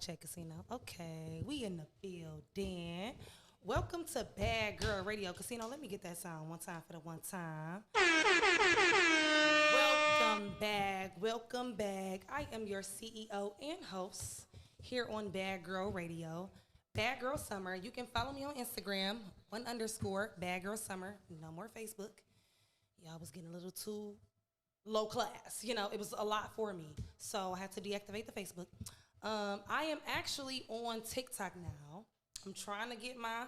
check, Casino. Okay, we in the building. Welcome to Bad Girl Radio. Casino, let me get that sound one time for the one time. Welcome back. Welcome back. I am your CEO and host here on Bad Girl Radio. Bad Girl Summer. You can follow me on Instagram, _Bad Girl Summer. No more Facebook. Y'all was getting a little too low class. You know, it was a lot for me. So I had to deactivate the Facebook. I am actually on TikTok now. I'm trying to get my,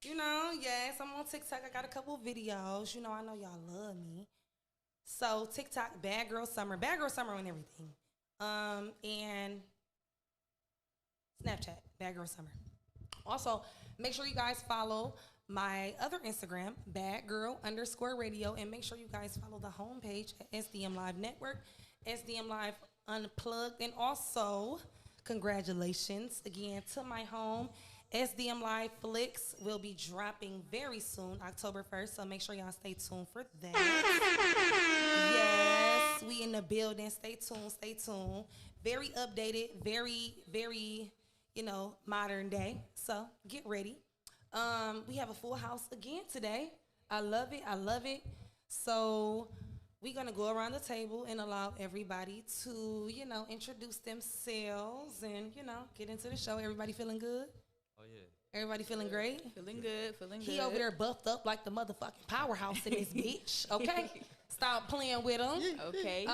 yes, I'm on TikTok. I got a couple videos. I know y'all love me. So TikTok, Bad Girl Summer and everything. And Snapchat, Bad Girl Summer. Also, make sure you guys follow my other Instagram, Bad Girl _Radio, and make sure you guys follow the homepage at SDM Live Network, SDM Live Unplugged, and also congratulations again to my home. SDM Live Flicks will be dropping very soon, October 1st, so make sure y'all stay tuned for that. Yes, we in the building. Stay tuned. Very updated, very, modern day. So get ready. We have a full house again today. I love it. So we're going to go around the table and allow everybody to, introduce themselves and, get into the show. Everybody feeling good? Oh, yeah. Everybody feeling great? Feeling good. He over there buffed up like the motherfucking powerhouse in this bitch, okay? Stop playing with him. Okay,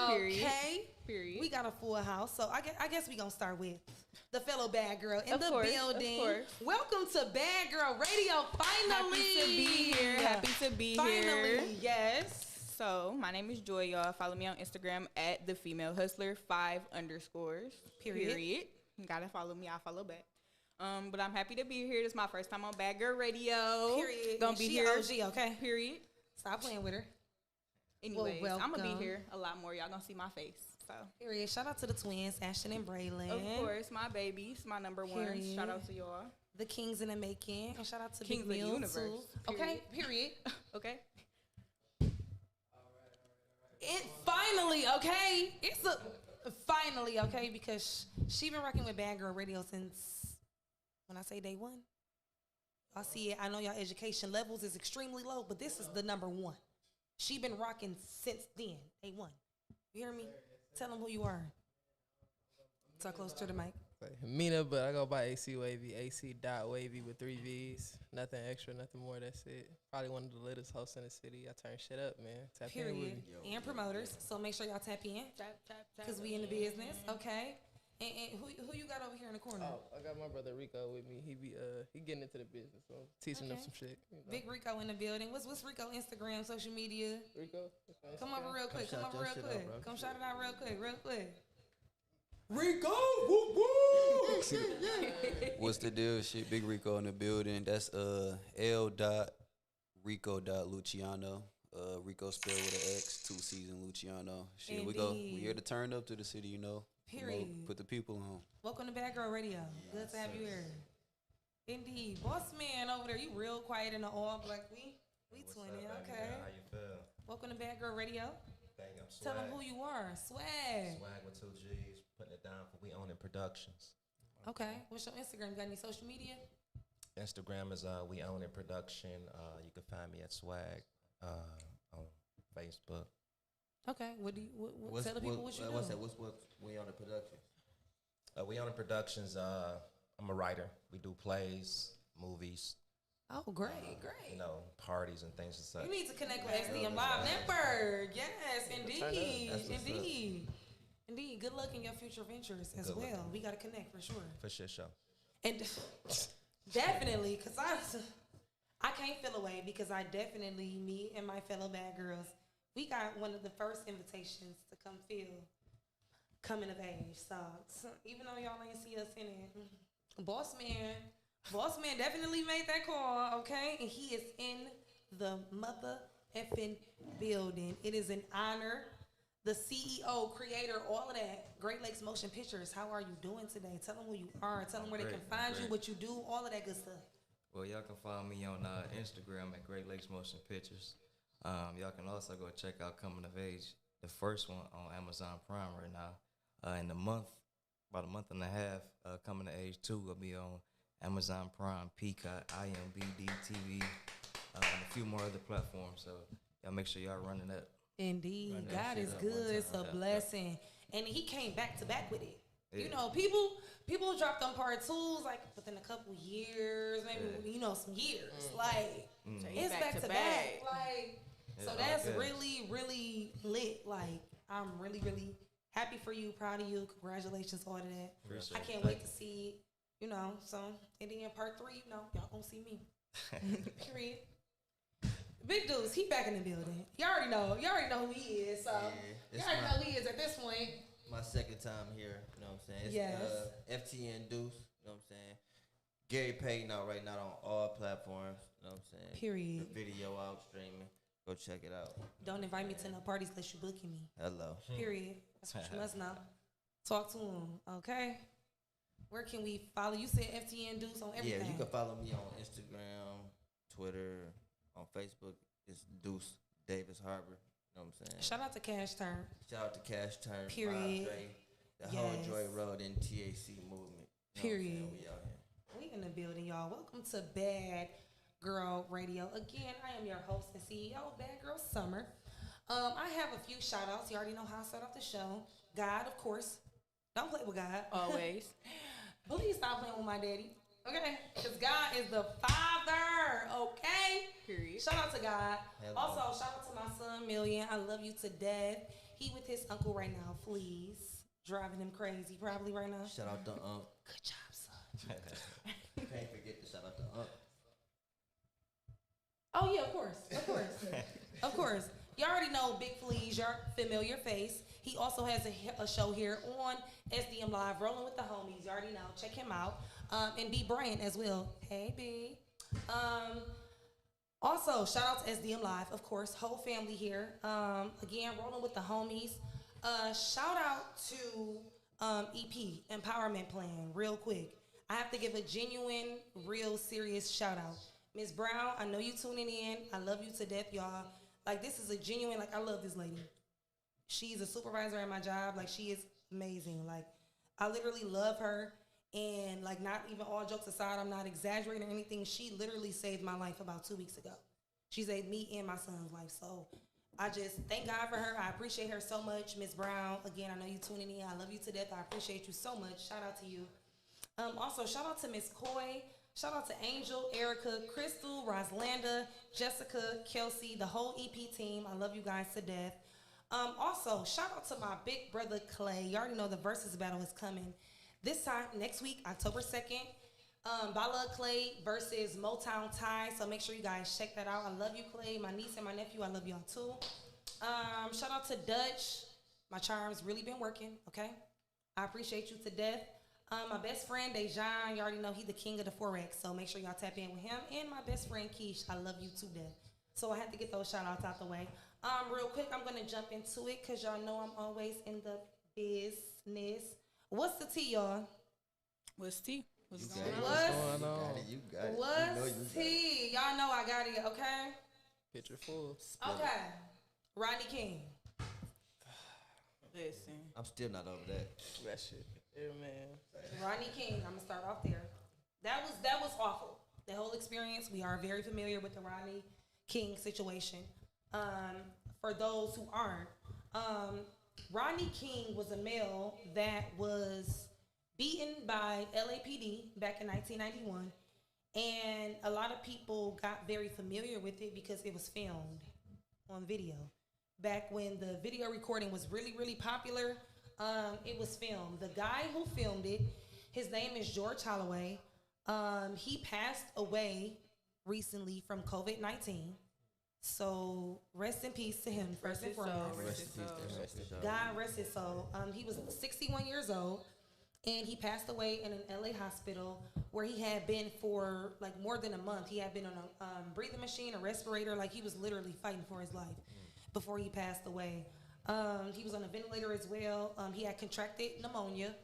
period. We got a full house, so I guess we gonna start with the fellow bad girl in the building. Of course. Welcome to Bad Girl Radio, finally. Happy to be here. Finally, yes. So, my name is Joy, y'all. Follow me on Instagram at @thefemalehustler5_. Period. You gotta follow me, I'll follow back. But I'm happy to be here. This is my first time on Bad Girl Radio. Period. Gonna be she here. OG, okay? Period. Stop playing with her. Anyways, well, I'm gonna be here a lot more. Y'all gonna see my face. So. Period. Shout out to the twins, Ashton and Braylon. Of course, my babies, my number one. Period. Shout out to y'all. The Kings in the Making. And shout out to Kings Big of the Meal Universe. too. Okay, period. Okay. It finally, okay? It's a finally, okay, because she been rocking with Bad Girl Radio since, when I say day one, I see it. I know y'all education levels is extremely low, but this is the number one. She been rocking since then, day one. You hear me? Tell them who you are. Talk close to the mic. Mina, but I go by AC Wavy, AC.Wavy with 3 V's. Nothing extra, nothing more, that's it. Probably one of the latest hosts in the city. I turn shit up, man. Tap in with Period. me. And promoters, so make sure y'all tap in. Because we in the business, okay? And who you got over here in the corner? Oh, I got my brother Rico with me. He getting into the business, so teaching him some shit. Big Rico in the building. What's Rico Instagram, social media? Rico? Come over real quick. Come over real quick. Come shout it out real quick. Rico! Woo woo! What's the deal? Shit, Big Rico in the building. That's L.Rico.Luciano. Rico spelled with an X, 2 C's in Luciano. Shit, we here to turn up to the city, Period. Put the people on. Welcome to Bad Girl Radio. Good to have you here. Indeed. Boss man over there, you real quiet in the all black. We What's 20, up, okay. baby? How you feel? Welcome to Bad Girl Radio. Thank you. I'm Tell Swag. them who you are. Swag. Swag with 2 G's. Putting it down for We Own It Productions. Okay. What's your Instagram? You got any social media? Instagram is We Own It Production. You can find me at Swag on Facebook. Okay. What do you tell the people what you do? What's We On The Productions? We Own It Productions. I'm a writer. We do plays, movies. Oh, great. Parties and things and such. You need to connect with SDM Live Network. Yes, indeed. Good luck in your future ventures as well. We got to connect for sure. For sure. And definitely, because I can't feel away because I definitely, me and my fellow bad girls, we got one of the first invitations to come feel coming of age. So even though y'all ain't see us in it, Boss Man definitely made that call, okay? And he is in the mother effing building. It is an honor. The CEO, creator, all of that. Great Lakes Motion Pictures. How are you doing today? Tell them who you are. Tell them where they can find you, what you do, all of that good stuff. Well, y'all can find me on Instagram at Great Lakes Motion Pictures. Y'all can also go check out Coming of Age, the first one on Amazon Prime right now. In the month about a month and a half, coming to age 2. I'll be on Amazon Prime, Peacock, IMBD TV, and a few more other platforms. So y'all make sure y'all running that. Indeed, Run that God shit is up good. one It's a time. Yeah. blessing, and he came back to back with it. You Yeah. know, people drop them part twos like within a couple years, maybe some years. Like So he it's back to back. Like so Yeah, that's okay. really lit. Like I'm really happy for you, proud of you. Congratulations, all of that. Appreciate I it. can't wait to see it. So and then part 3, y'all gonna see me. Period. Big Deuce, he back in the building. Y'all already know who he is. So Yeah, y'all already know who he is at this point. My second time here, you know what I'm saying? It's, Yes. FTN Deuce, you know what I'm saying? Gary Payton out right now on all platforms, you know what I'm saying? Period. The video out streaming. Go check it out. Don't invite me to no parties unless you booking me. Hello. Period. That's what you must know. Talk to him, okay? Where can we follow? You said FTN Deuce on everything. Yeah, you can follow me on Instagram, Twitter, on Facebook. It's Deuce Davis Harbor. You know what I'm saying? Shout out to Cash Turn. Shout out to Cash Turn, Period. Bob Dre, the whole Yes. Joy Road and TAC movement. You know what I'm Period. saying? We out here. We in the building, y'all. Welcome to Bad Girl Radio. Again, I am your host and CEO of Bad Girl Summer. I have a few shout outs. You already know how I start off the show. God, of course. Don't play with God. Always. Please stop playing with my daddy. Okay? Because God is the Father. Okay? Period. Shout out to God. Hello. Also, shout out to my son, Million. I love you to death. He with his uncle right now, Fleas. Driving him crazy probably right now. Shout out to Good job, son. Can't forget to shout out to Oh, yeah, of course. Of course. Of course. You already know Big Fleas, your familiar face. He also has a show here on SDM Live, Rolling with the Homies. You already know. Check him out. And B. Bryant as well. Hey, B. Also, shout out to SDM Live, of course. Whole family here. Again, Rolling with the Homies. Shout out to EP, Empowerment Plan, real quick. I have to give a genuine, real serious shout out. Ms. Brown, I know you tuning in. I love you to death, y'all. Like, this is a genuine, I love this lady. She's a supervisor at my job. Like, she is amazing. Like, I literally love her. And, like, not even all jokes aside, I'm not exaggerating or anything. She literally saved my life about 2 weeks ago. She saved me and my son's life. So, I just thank God for her. I appreciate her so much. Ms. Brown, again, I know you tuning in. I love you to death. I appreciate you so much. Shout out to you. Also, shout out to Miss Coy. Shout out to Angel, Erica, Crystal, Roslanda, Jessica, Kelsey, the whole EP team. I love you guys to death. Also, shout out to my big brother Clay. You already know the Versus battle is coming. This time, next week, October 2nd, Bala Clay versus Motown Ty. So make sure you guys check that out. I love you, Clay. My niece and my nephew, I love y'all too. Shout out to Dutch. My charm's really been working, okay? I appreciate you to death. My best friend, Dejan, you already know he's the king of the Forex, so make sure y'all tap in with him. And my best friend, Keish, I love you to death. So I had to get those shout outs out the way. Real quick, I'm gonna jump into it because y'all know I'm always in the business. What's the tea, y'all? What's T? What's You going got it. on? What's going on? You got it. What's You know you got it. tea? Y'all know I got it, okay? Picture full. Okay. Rodney King. Listen. I'm still not over that. That shit. Yeah, man. Rodney King, I'm gonna start off there. That was awful. The whole experience. We are very familiar with the Rodney King situation. For those who aren't, Rodney King was a male that was beaten by LAPD back in 1991, and a lot of people got very familiar with it because it was filmed on video. Back when the video recording was really, really popular, it was filmed. The guy who filmed it, his name is George Holloway. He passed away recently from COVID-19. So rest in peace to him, first and foremost. Rest in peace to him, for sure. God rest his soul. He was 61 years old, and he passed away in an LA hospital where he had been for like more than a month. He had been on a breathing machine, a respirator, like he was literally fighting for his life before he passed away. He was on a ventilator as well. He had contracted pneumonia,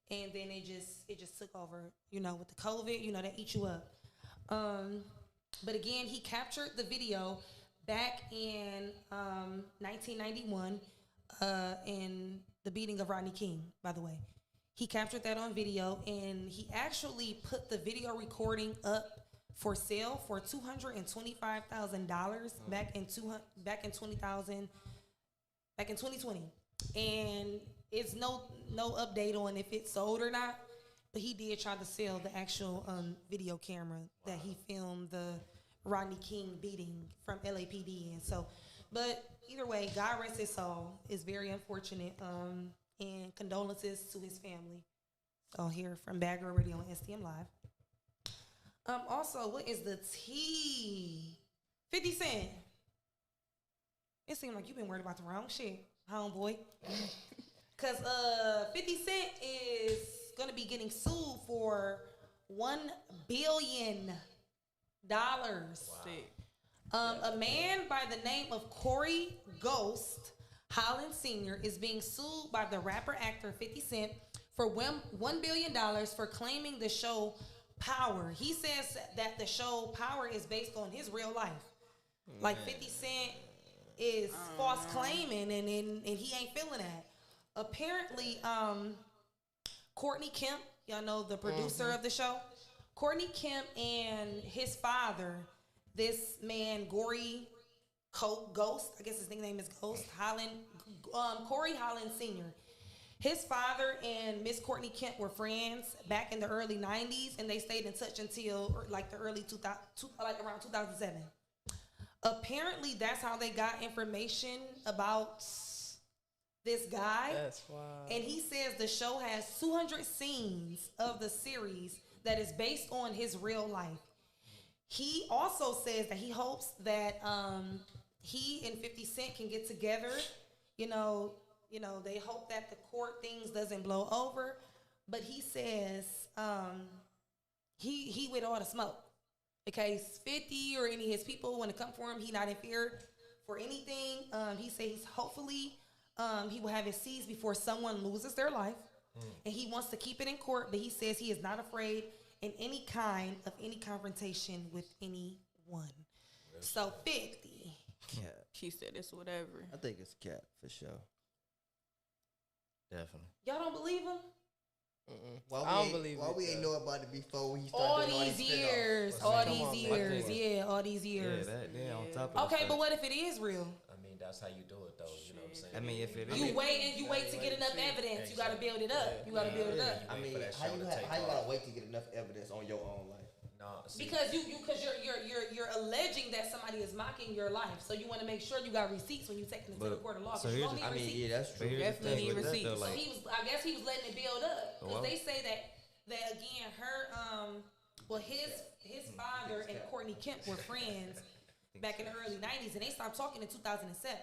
and then it just took over. You know, with the COVID, that eats you up. But again, he captured the video back in 1991 in the beating of Rodney King, by the way. He captured that on video, and he actually put the video recording up for sale for $225,000 back in 2020, and it's no update on if it sold or not. But he did try to sell the actual video camera that he filmed the Rodney King beating from LAPD, and so. But either way, God rest his soul. It's very unfortunate. And condolences to his family. So here from Bad Girl Radio and STM Live. Also, what is the T? 50 Cent. It seems like you've been worried about the wrong shit, homeboy. Cause 50 Cent is gonna be getting sued for $1 billion. Sick. A man by the name of Corey Ghost Holland Sr. is being sued by the rapper-actor 50 Cent for $1 billion for claiming the show Power. He says that the show Power is based on his real life. Like 50 Cent is false claiming, and he ain't feeling that. Apparently, Courtney Kemp, y'all know the producer of the show, Courtney Kemp and his father, this man, Ghost, I guess his nickname is Ghost, Corey Holland Sr. His father and Miss Courtney Kemp were friends back in the early 90s, and they stayed in touch until like the early 2000, like around 2007. Apparently, that's how they got information about this guy. That's wild. And he says the show has 200 scenes of the series that is based on his real life. He also says that he hopes that he and 50 Cent can get together. You know, they hope that the court things doesn't blow over. But he says he with all the smoke. In case 50 or any of his people want to come for him, he not in fear for anything. He says hopefully he will have it seized before someone loses their life. And he wants to keep it in court, but he says he is not afraid in any kind of any confrontation with anyone. So 50. Yeah, She said it's whatever. I think it's cat for sure. Definitely. Y'all don't believe him? Why I don't believe why it, we ain't though. know about it before he All started doing these spin-offs? years, Come all on, these man. years, yeah, all these years. Yeah, that on top of Okay, the but fact- what if it is real? I mean, that's how you do it, though. You know what I'm saying? I mean, if it is, You wait to get enough evidence. You gotta build it up. You gotta build it up. I mean, how you gotta wait to get enough evidence on your own life? No, see, Because you're alleging that somebody is mocking your life, so you want to make sure you got receipts when you take it to the But- court of law. so 'cause you here's don't the- need I mean, receipts. yeah, that's but true. here's the Definitely thing need with that, though, receipts. So like, I guess he was letting it build up because Well- they say that again, his father and Courtney Kemp were friends back in the early 90s, and they stopped talking in 2007.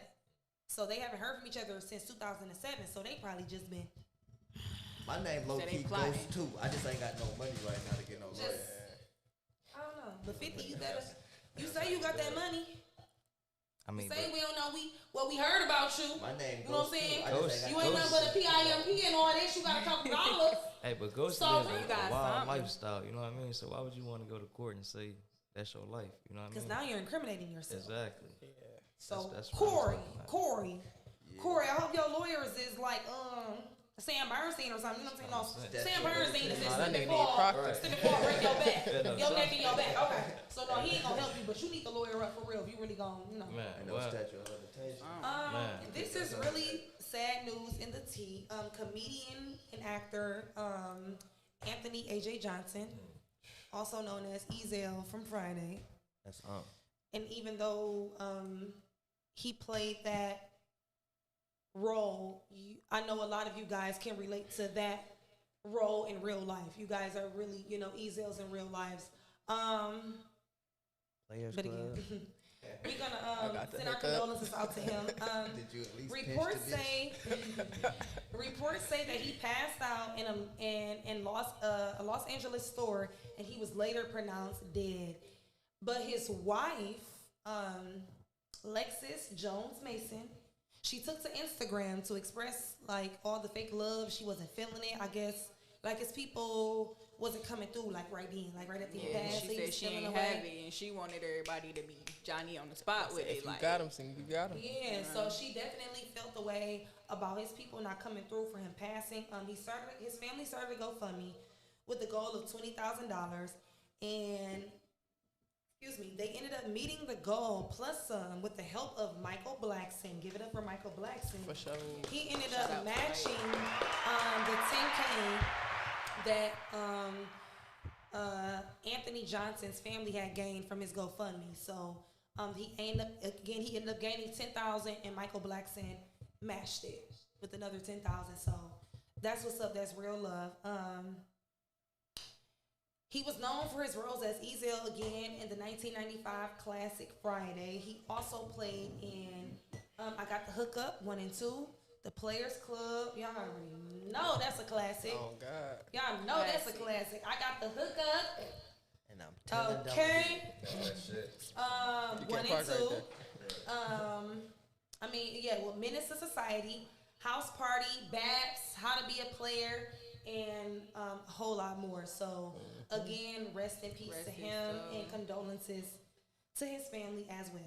So they haven't heard from each other since 2007. So they probably just been My name low So they key plotting. Ghost too. I just ain't got no money right now to get no just. lawyer. I don't know. But 50, you better. You say you got that money. I mean, Say we don't know we heard about you. My name You know what I'm Ghost too. saying? I just ain't You got ain't no nothing but a PIMP and all this. You got a couple dollars. hey, but Ghost So lives you a got wild something. lifestyle. You know what I mean? So why would you want to go to court and say that's your life? You know what I Because mean? now you're incriminating yourself. Exactly. So That's what I'm Corey, talking about. Corey, I hope your lawyers is like Sam Bernstein or something. You know what I'm saying? No, Sam Bernstein is Nah, that nigga need Paul. Proctor. Stephen Paul break your back, Yeah, no, your neck and your back. Okay, so no, he ain't gonna help you, but you need the lawyer up for real if you really gonna, Man, Ain't no well, statute of limitation. Man. This is really sad news in the tea. Comedian and actor Anthony A.J. Johnson, also known as Ezel from Friday. That's And even though he played that role, I know a lot of you guys can relate to that role in real life. You guys are really, Ezels in real lives. Players But Club. again, we're gonna got the send our hookup. condolences out to him. Did you at least Reports pinch the bitch? say reports say that he passed out in a Los Angeles store, and he was later pronounced dead. But his wife, Lexis Jones Mason, she took to Instagram to express like all the fake love. She wasn't feeling it, I guess. Like his people wasn't coming through like right then, like right after he Yeah, passed. she so he said was she feeling ain't away. have it, and she wanted everybody to be Johnny on the spot with If it. you Like, got him, you got him. Yeah, so she definitely felt the way. about his people not coming through for him passing. His family started a GoFundMe with the goal of $20,000, and they ended up meeting the goal plus some with the help of Michael Blackson. Give it up for Michael Blackson. For sure. He ended up matching the 10K that Anthony Johnson's family had gained from his GoFundMe. So he ended up gaining $10,000, and Michael Blackson matched it with another $10,000. So that's what's up. That's real love. He was known for his roles as Ezel again in the 1995 classic Friday. He also played in I Got the Hookup 1 and 2, The Players Club. Y'all already know that's a classic. Oh God. Y'all know that's a classic. I Got the Hookup. And I'm telling Okay. You 1 can't and park 2. right there. Menace to Society, House Party, Baps, How to Be a Player, and a whole lot more. So again, rest in peace to him, and condolences to his family as well.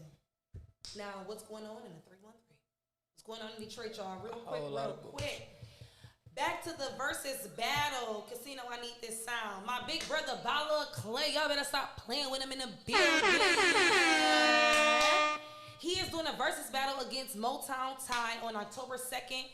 Now, what's going on in the 313? What's going on in Detroit, y'all? Real quick. Back to the versus battle. Casino, I need this sound. My big brother, Bala Clay. Y'all better stop playing with him in the building. He is doing a versus battle against Motown Ty on October 2nd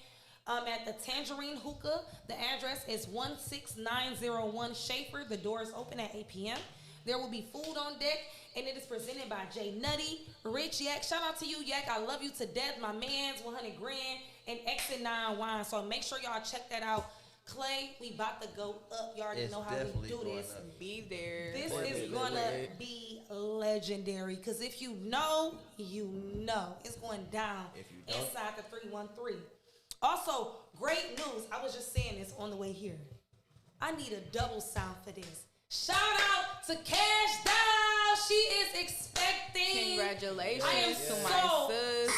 at the Tangerine Hookah. The address is 16901 Schaefer. The door is open at 8 p.m. There will be food on deck, and it is presented by Jay Nutty, Rich Yak. Shout out to you, Yak. I love you to death. My man's 100 grand and Exit 9 Wine. So make sure y'all check that out. Clay, we about to go up. You already know how we do this. Be there. This is gonna be legendary. Because if you know, you know. It's going down inside the 313. Also, great news. I was just saying this on the way here. I need a double sound for this. Shout out to Cash Doll. She is expecting. Congratulations I am to my sis.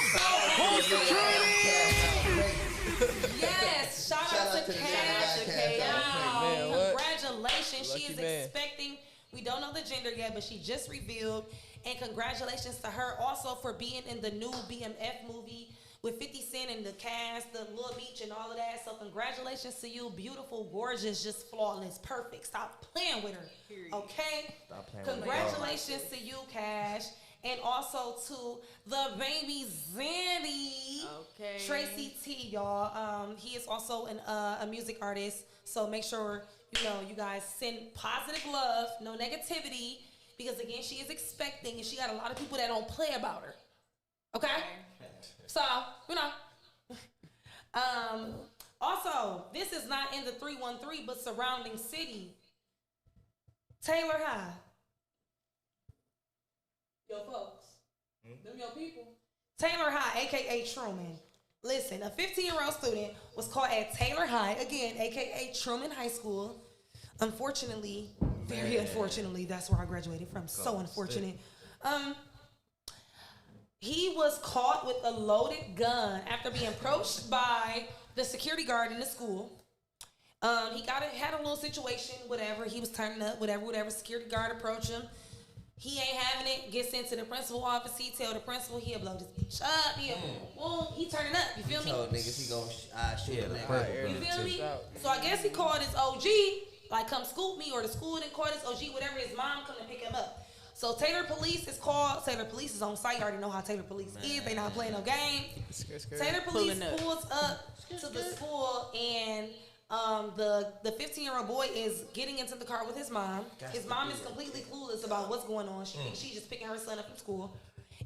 Yes, shout out to Cash Doll. Congratulations. She is expecting. We don't know the gender yet, but she just revealed. And congratulations to her also for being in the new BMF movie with 50 Cent and the cast, the Lil Beach and all of that. So congratulations to you. Beautiful, gorgeous, just flawless, perfect. Stop playing with her. Okay? Stop playing Congratulations to you, Cash. And also to the baby Zandy. Okay. Tracy T, y'all. He is also a music artist. So make sure, you guys send positive love, no negativity. Because again, she is expecting, and she got a lot of people that don't play about her. Okay? So, also, this is not in the 313, but surrounding city. Taylor High. Yo, folks. Them your people. Taylor High, a.k.a. Truman. Listen, a 15-year-old student was caught at Taylor High, again, a.k.a. Truman High School. Unfortunately, very unfortunately, that's where I graduated from. So unfortunate. He was caught with a loaded gun after being approached by the security guard in the school. He had a little situation, whatever. He was turning up, whatever. Security guard approached him. He ain't having it. Gets into the principal office. He tell the principal he'll blow this bitch up. He turning up. You feel me? Told niggas he gonna shoot a nigga. You feel me? So I guess he called his OG, like come scoop me, or the school didn't call his OG, whatever. His mom come to pick him up. So Taylor Police is called. Taylor Police is on site. You already know how Taylor Police is. They not playing no game. Taylor Police pulls up to the school, and the 15-year-old boy is getting into the car with his mom. His mom is completely clueless about what's going on. She thinks she's just picking her son up from school.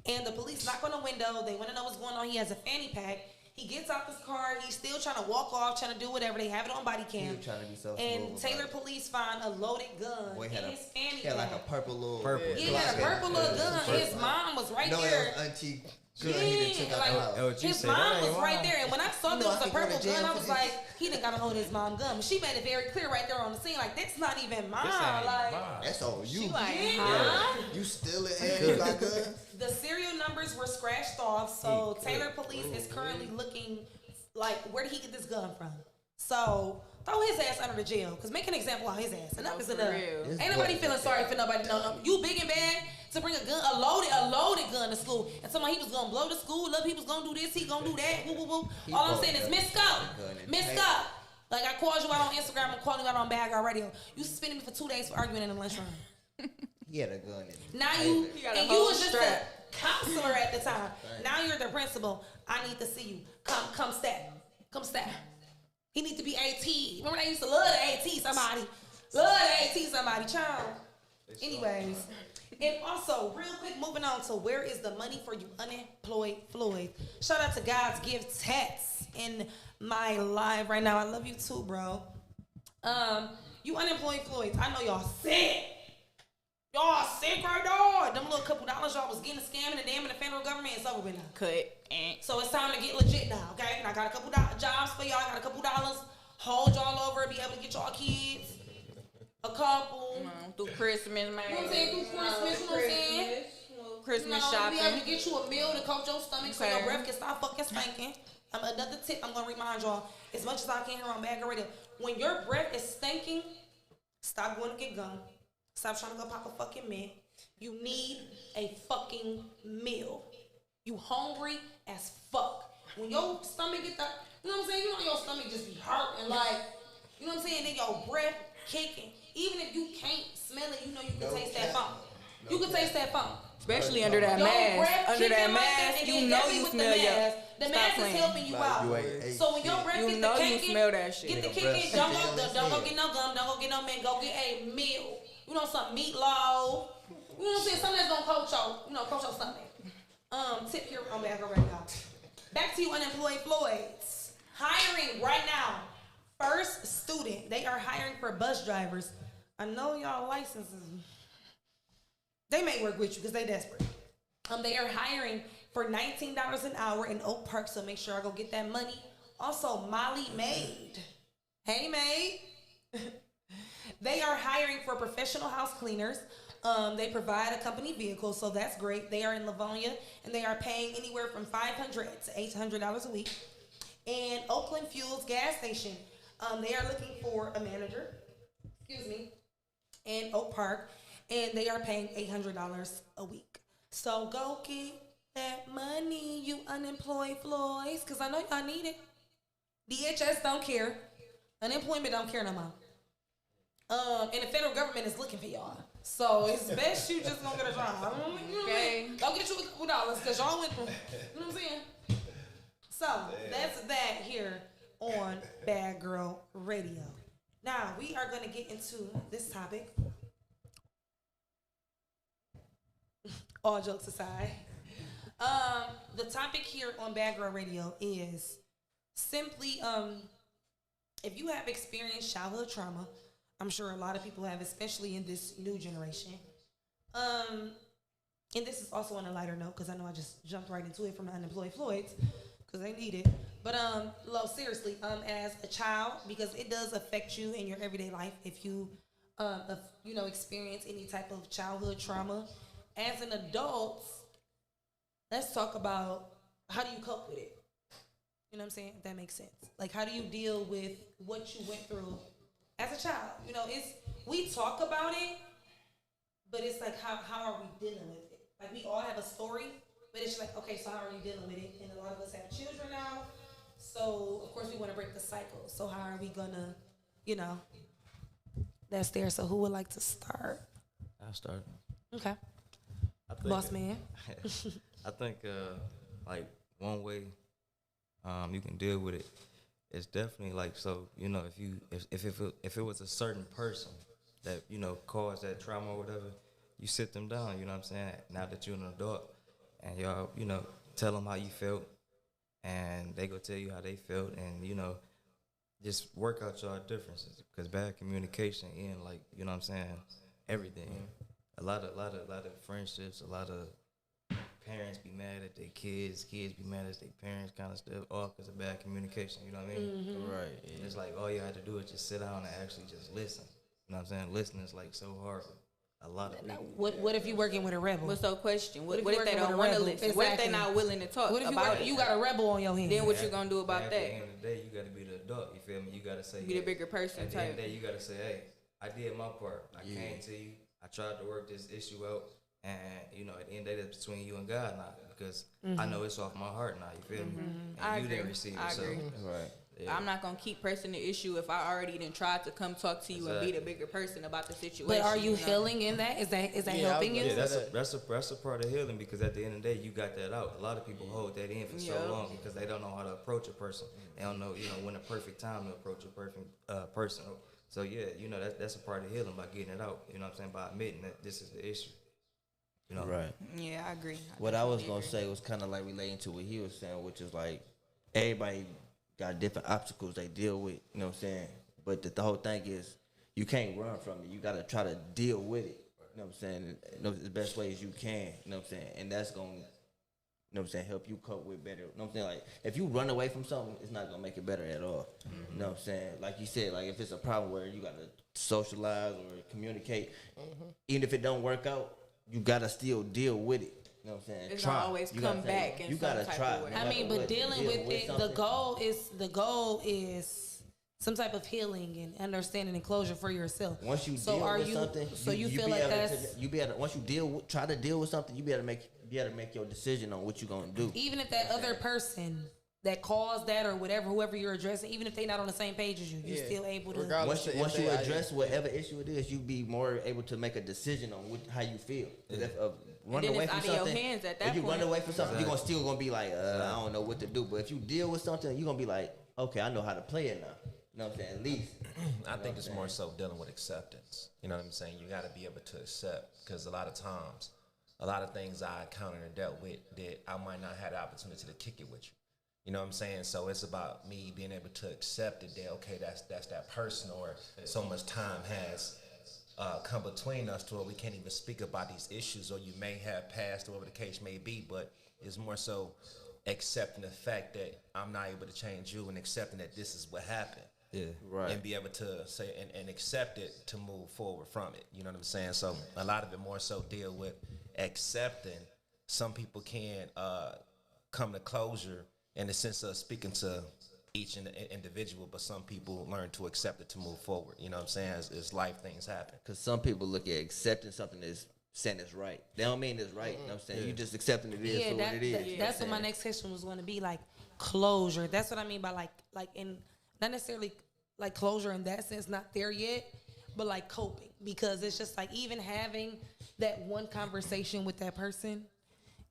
And the police knock on the window. They want to know what's going on. He has a fanny pack. He gets out this car. He's still trying to walk off, trying to do whatever. They have it on body cam. And Taylor Police find a loaded gun in his fanny pack. He had like a purple little. He had a purple little gun. His mom was right there. Auntie good. He took out the house. His mom was right there. And when I saw there was a purple gun, I was like, he done got a hold of his mom gun. But she made it very clear right there on the scene. Like, that's not even mine. Like, that's on you. She like, huh? You still it and you got guns? The serial numbers were scratched off. So Taylor Police is currently looking like, where did he get this gun from? So throw his ass under the jail. Because make an example out his ass. Enough is enough. Ain't nobody feeling sorry for nobody. No. You big and bad to bring a gun a loaded gun to school. And somebody he was gonna blow the school up, he was gonna do this, he gonna do that, woo, woo, woo. All I'm saying is, Miss Scott, like I called you out on Instagram, I'm calling you out on Bad Girl Radio. You suspended me for 2 days for arguing in the lunchroom. He had a gun in Now you was just a counselor at the time. Now you're the principal. I need to see you. Come stat. He need to be AT. Remember they used to love the AT somebody. Child. Anyways. And also, real quick, moving on to where is the money for you unemployed Floyd. Shout out to God's Gift Tats in my live right now. I love you too, bro. You unemployed Floyds, I know y'all sick. Y'all sick right now. Them little couple dollars y'all was getting scamming and damn the federal government is over with now. Cut. So it's time to get legit now, okay? And I got a couple jobs for y'all. I got a couple dollars. Hold y'all over. Be able to get y'all kids. A couple. Through Christmas, man. You know what I'm saying? Through Christmas, you know what I'm saying? Christmas shopping. shopping. Be able to get you a meal to coat your stomach so your breath can stop fucking stinking. Another tip I'm going to remind y'all, as much as I can here on Bad Girl Radio, when your breath is stinking, stop going to get gum. Stop trying to go pop a fucking mint. You need a fucking meal. You hungry as fuck. When your stomach get that, you know what I'm saying? You know your stomach just be hurting, like, you know what I'm saying? Then your breath kicking. Even if you can't smell it, you know you can taste that funk. You can taste that funk. Especially under that mask. Under that mask, you know you smell your. The mask is helping you out. So when your breath get the kicking, you smell that shit. Get the kicking. Don't go get no gum. Don't go get no mint. Go get a meal. You know, some meatloaf. You know what I'm saying? Something that's gonna coat your stomach. Tip here on Bad Girl Radio. Back to you unemployed Floyds. Hiring right now. First student. They are hiring for bus drivers. I know y'all licenses. They may work with you because they desperate. They are hiring for $19 an hour in Oak Park, so make sure I go get that money. Also, Molly Maid. Hey, Maid. They are hiring for professional house cleaners. They provide a company vehicle, so that's great. They are in Livonia, and they are paying anywhere from $500 to $800 a week. And Oakland Fuels gas station, they are looking for a manager, in Oak Park, and they are paying $800 a week. So go get that money, you unemployed Floyds, because I know y'all need it. DHS don't care. Unemployment don't care no more. And the federal government is looking for y'all. So it's best you just gonna get a job. Okay. Go get you a couple dollars because y'all went through. You know what I'm saying? So that's that here on Bad Girl Radio. Now we are gonna get into this topic. All jokes aside. The topic here on Bad Girl Radio is simply if you have experienced childhood trauma. I'm sure a lot of people have, especially in this new generation. And this is also on a lighter note, because I know I just jumped right into it from the unemployed Floyds, because they need it. But seriously, as a child, because it does affect you in your everyday life if you, experience any type of childhood trauma. As an adult, let's talk about how do you cope with it. You know what I'm saying? If that makes sense. Like, how do you deal with what you went through as a child? You know, we talk about it, but it's like, how are we dealing with it? Like, we all have a story, but it's like, okay, so how are you dealing with it? And a lot of us have children now, so of course we want to break the cycle. So how are we gonna, that's there. So who would like to start? I'll start. Okay. Boss man. I think like one way you can deal with it. It's definitely like, so, if it was a certain person that, caused that trauma or whatever, you sit them down, you know what I'm saying? Now that you're an adult and y'all, tell them how you felt and they go tell you how they felt and, just work out y'all differences, because bad communication in, like, you know what I'm saying, everything. A lot of friendships, a lot of parents be mad at their kids be mad at their parents, kind of stuff, all because of bad communication, you know what I mean? Mm-hmm. Right. Yeah. It's like all you had to do is just sit down and actually just listen. You know what I'm saying? Listening is like so hard for a lot of people. What if you working with a rebel? What's the question? What if if they don't want to listen? Exactly. What if they not willing to talk about it? You got a rebel on your hands. Then what you gonna do about At that? the end of the day, you got to be the adult, you feel me? You got to say, Be the bigger person at the end of type. the day, you got to say, hey, I did my part. I came to you. I tried to work this issue out. And you know, at the end of the day, it's between you and God now, because I know it's off my heart now. You feel me? And I you agree. didn't receive it, I so agree. Right. yeah. I'm not gonna keep pressing the issue if I already done tried to come talk to you and be the bigger person about the situation. But are you know? healing in that? Is that Yeah, I helping was you? Yeah, gonna that's a part of healing, because at the end of the day, you got that out. A lot of people hold that in for so Yeah. long because they don't know how to approach a person. They don't know, when the perfect time to approach a perfect person. So yeah, that's a part of healing, by getting it out. You know what I'm saying? By admitting that this is the issue. You know? Right. Yeah, I agree. What I was gonna say was kind of like relating to what he was saying, which is like everybody got different obstacles they deal with. You know what I'm saying? But the whole thing is you can't run from it. You gotta try to deal with it. You know what I'm saying? The best ways you can. You know what I'm saying? And that's gonna, help you cope with better. You know what I'm saying? Like if you run away from something, it's not gonna make it better at all. You know what I'm saying? Like you said, like if it's a problem where you gotta socialize or communicate, even if it don't work out, you gotta still deal with it. You know what I'm saying? It's gonna always You gotta come say, back in you some gotta type try. of way. no I matter mean, but what, dealing deal with it, the something. goal is some type of healing and understanding and closure for yourself. Once you so deal are with you, something, so you be feel like able that's to, you be able to, once you try to deal with something, you be able to make your decision on what you're gonna do. even if that other person that caused that or whoever you're addressing, even if they're not on the same page as you, you're Yeah. still able to. Regardless Once you if they- address whatever issue it is, you be more able to make a decision on how you feel. 'Cause if, run then away it's from out of your something, hands at if that you run point. away from something, you're still gonna be like, I don't know what to do. But if you deal with something, you're gonna be like, okay, I know how to play it now. You know what I'm saying? At least. I think it's more so dealing with acceptance. You know what I'm saying? You got to be able to accept, because a lot of times, a lot of things I encountered and dealt with that I might not have the opportunity to kick it with you. You know what I'm saying? So it's about me being able to accept it that, okay, that's that person, or so much time has come between us to where we can't even speak about these issues, or you may have passed, or whatever the case may be, but it's more so accepting the fact that I'm not able to change you, and accepting that this is what happened. Yeah. Right. And be able to say and accept it to move forward from it. You know what I'm saying? So a lot of it more so deal with accepting. Some people can come to closure in the sense of speaking to each individual, but some people learn to accept it to move forward. You know what I'm saying? As life things happen. Because some people look at accepting something as saying it's right. They don't mean it's right. You know what I'm saying? You just accepting it is for what it is. You know That's what what my I'm saying? next question was going to be, like closure. That's what I mean by like in not necessarily like closure in that sense, not there yet, but like coping, because it's just like even having that one conversation with that person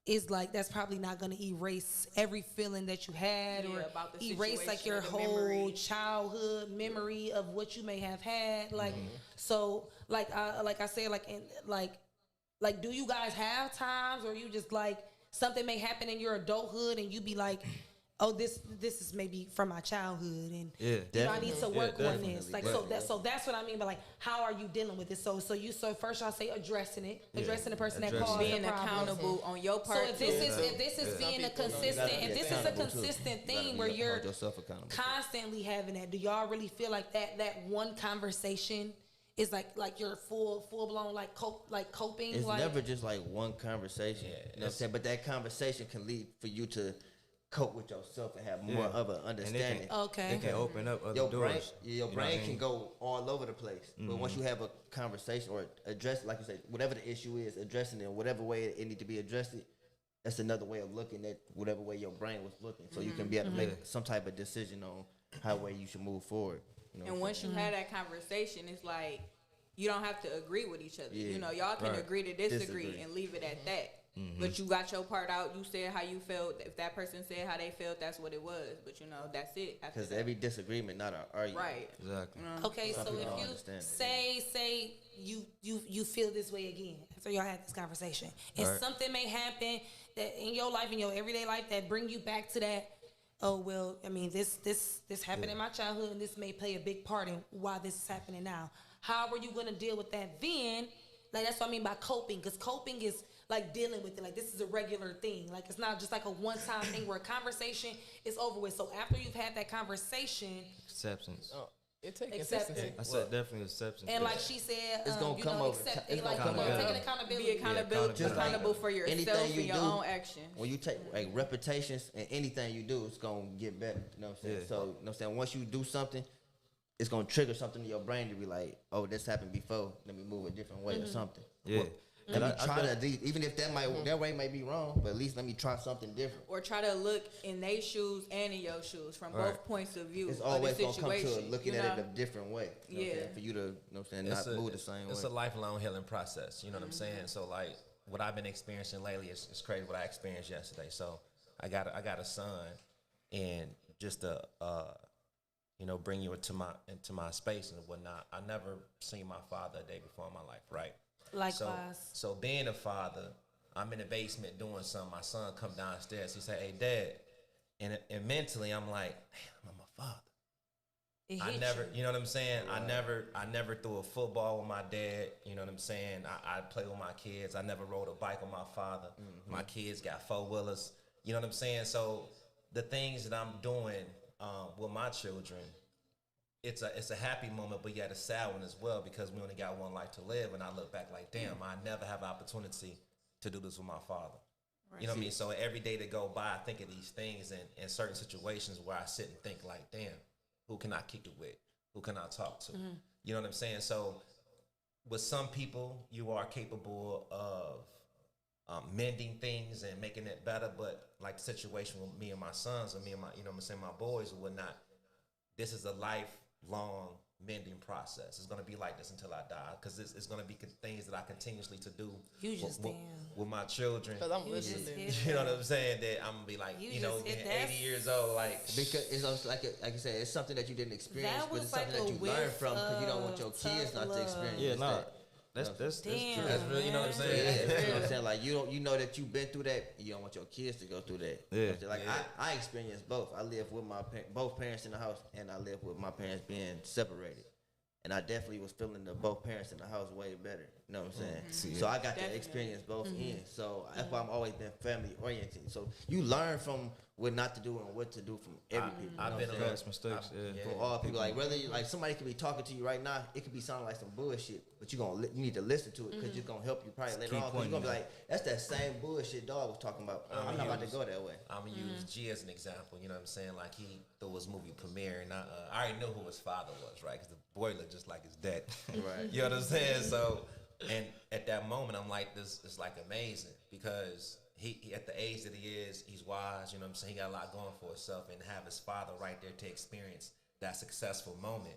is like that's probably not going to erase every feeling that you had or about the erase like situation your or the whole memory. childhood memory of what you may have had. Like so, like I said, like do you guys have times or you just like something may happen in your adulthood and you be like, oh, this is maybe from my childhood and Yeah, you know, I need to work on definitely. this. Like so that's what I mean by like how are you dealing with it? So first y'all say addressing the person that Addressing caused Being the problem. accountable on your So part. if this too. is being a consistent, if this is a consistent thing where you're hold yourself accountable. constantly having that, do y'all really feel like that one conversation is like your full blown like coping? It's like, never just like one conversation. You know what I'm saying? But that conversation can lead for you to cope with yourself and have more of an understanding. Okay. It can open up other Your brain, doors. your You know what brain I can mean? go all over the place. But once you have a conversation or address, like you said, whatever the issue is, addressing it in whatever way it need to be addressed, that's another way of looking at whatever way your brain was looking. So you can be able to make some type of decision on how way you should move forward. You know And what I'm once you have that conversation, it's like you don't have to agree with each other. Yeah. You know, y'all can Right. agree to disagree Disagree. and leave it at that. But you got your part out. You said how you felt. If that person said how they felt, that's what it was. But you know, that's it. After Because that. every disagreement, not an argument. Right. Exactly. Okay, Some so people if don't you understand that. say you feel this way again after y'all had this conversation, and Right. something may happen that in your life, in your everyday life, that bring you back to that. Oh well, I mean this happened in my childhood, and this may play a big part in why this is happening now. How are you going to deal with that then? Like that's what I mean by coping, because coping is like dealing with it. Like this is a regular thing. Like it's not just like a one-time thing where a conversation is over with. So after you've had that conversation, Acceptance. Oh, it takes Acceptance. consistency. I said definitely acceptance. and like she said, It's gonna you come know, over accept ti- it, it's like gonna you come know, over. taking accountability. Be accountability, Just like accountable for yourself anything and you your do, own actions. When you take like repetitions and anything you do, it's gonna get better. You know what I'm saying? Yeah. So you know what I'm saying? Once you do something, it's gonna trigger something in your brain to be like, oh, this happened before. Let me move a different way or something. Yeah. Let me try to, even if that way might be wrong, but at least let me try something different. Or try to look in their shoes and in your shoes from both points of view. It's always of the gonna come to situation, looking at it a different way. You know what I'm saying? For you to, you know what I'm saying, not move the same way. It's a lifelong healing process. You know what I'm saying? So like what I've been experiencing lately is crazy. What I experienced yesterday. So I got a son, and just to bring you into my space and whatnot. I never seen my father a day before in my life, right? Likewise. So being a father, I'm in the basement doing something. My son come downstairs. He said, "Hey, Dad," and mentally I'm like, "Damn, I'm a father." I never, you know what I'm saying? Right. I never threw a football with my dad. You know what I'm saying? I play with my kids. I never rode a bike with my father. Mm-hmm. My kids got 4-wheelers. You know what I'm saying? So the things that I'm doing with my children, it's a happy moment, but yet a sad one as well, because we only got one life to live. And I look back like, damn, I never have an opportunity to do this with my father. Right. You know what I mean? So every day that go by, I think of these things and in certain situations where I sit and think like, damn, who can I kick it with? Who can I talk to? Mm-hmm. You know what I'm saying? So with some people, you are capable of mending things and making it better. But like the situation with me and my sons, or me and my, you know what I'm saying, my boys or whatnot, this is a lifelong mending process. It's going to be like this until I die, because it's going to be things that I continuously to do with my children. Because I'm listening. You know what I'm saying? That I'm going to be like, being 80 years old. Like, because it's like I said, it's something that you didn't experience, but it's something that you learn from, because you don't want your kids not to experience that. That's true. That's real, you know what I'm saying? You know what I'm saying? Like, you know that you've been through that, you don't want your kids to go through that. Yeah. Like, I experienced both. I lived with both parents in the house, and I lived with my parents being separated. And I definitely was feeling both parents in the house way better. You know what I'm saying? Mm-hmm. So I got to experience both ends. So that's why I've always been family oriented. So you learn from what not to do and what to do from every people. I've been on mistakes. From all people. Like, whether you, like, somebody could be talking to you right now, it could be sounding like some bullshit, but you need to listen to it, because it's gonna help you probably later on. Because you're gonna be like, that's that same bullshit dog was talking about. I'm not about to go that way. I'm gonna use G as an example. You know what I'm saying? Like, he threw his movie premiere, and I already knew who his father was, right? Because the boy looked just like his dad. Right. You know what I'm saying? So, and at that moment, I'm like, this is like amazing, because he at the age that he is, he's wise. You know what I'm saying? He got a lot going for himself, and have his father right there to experience that successful moment.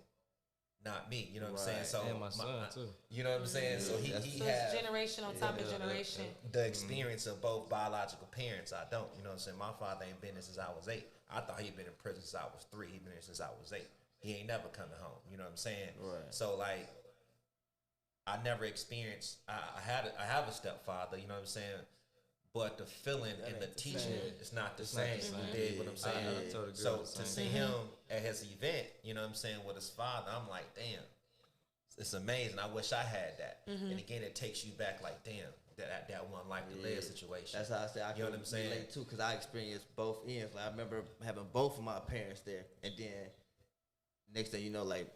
Not me, you know what I'm saying? So and my son too. You know what I'm saying? So he it's has generation on top of generation. the experience of both biological parents. I don't, you know what I'm saying? My father ain't been there since I was 8. I thought he'd been in prison since I was 3. He been there since I was 8. He ain't never coming home. You know what I'm saying? Right. So like, I never experienced. I have a stepfather. You know what I'm saying? But the feeling and the teaching is not the same. You dig what I'm saying? I totally agree So with to see him at his event, you know what I'm saying, with his father, I'm like, damn, it's amazing. I wish I had that. And again, it takes you back like, damn, that one life to live situation. That's how I say I can relate too, because I experienced both ends. Like, I remember having both of my parents there, and then next thing you know, like,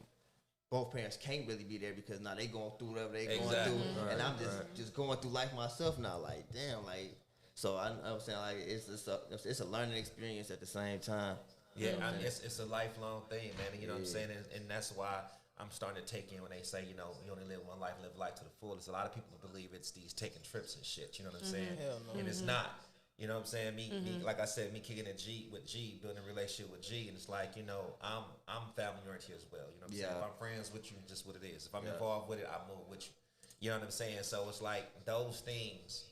both parents can't really be there because now they going through whatever they going through, and I'm just going through life myself now. Like, damn, like. So I'm saying, like, it's a learning experience at the same time. Yeah, it's a lifelong thing, man. And you know what I'm saying? And that's why I'm starting to take in when they say, you know, you only live one life, live life to the fullest. A lot of people believe it's these taking trips and shit. You know what I'm saying? Hell no. And it's not. You know what I'm saying? Me, like I said, me kicking a G with G, building a relationship with G, and it's like, you know, I'm family oriented as well. You know what I'm saying? If I'm friends with you, just what it is. If I'm involved with it, I move with you. You know what I'm saying? So it's like those things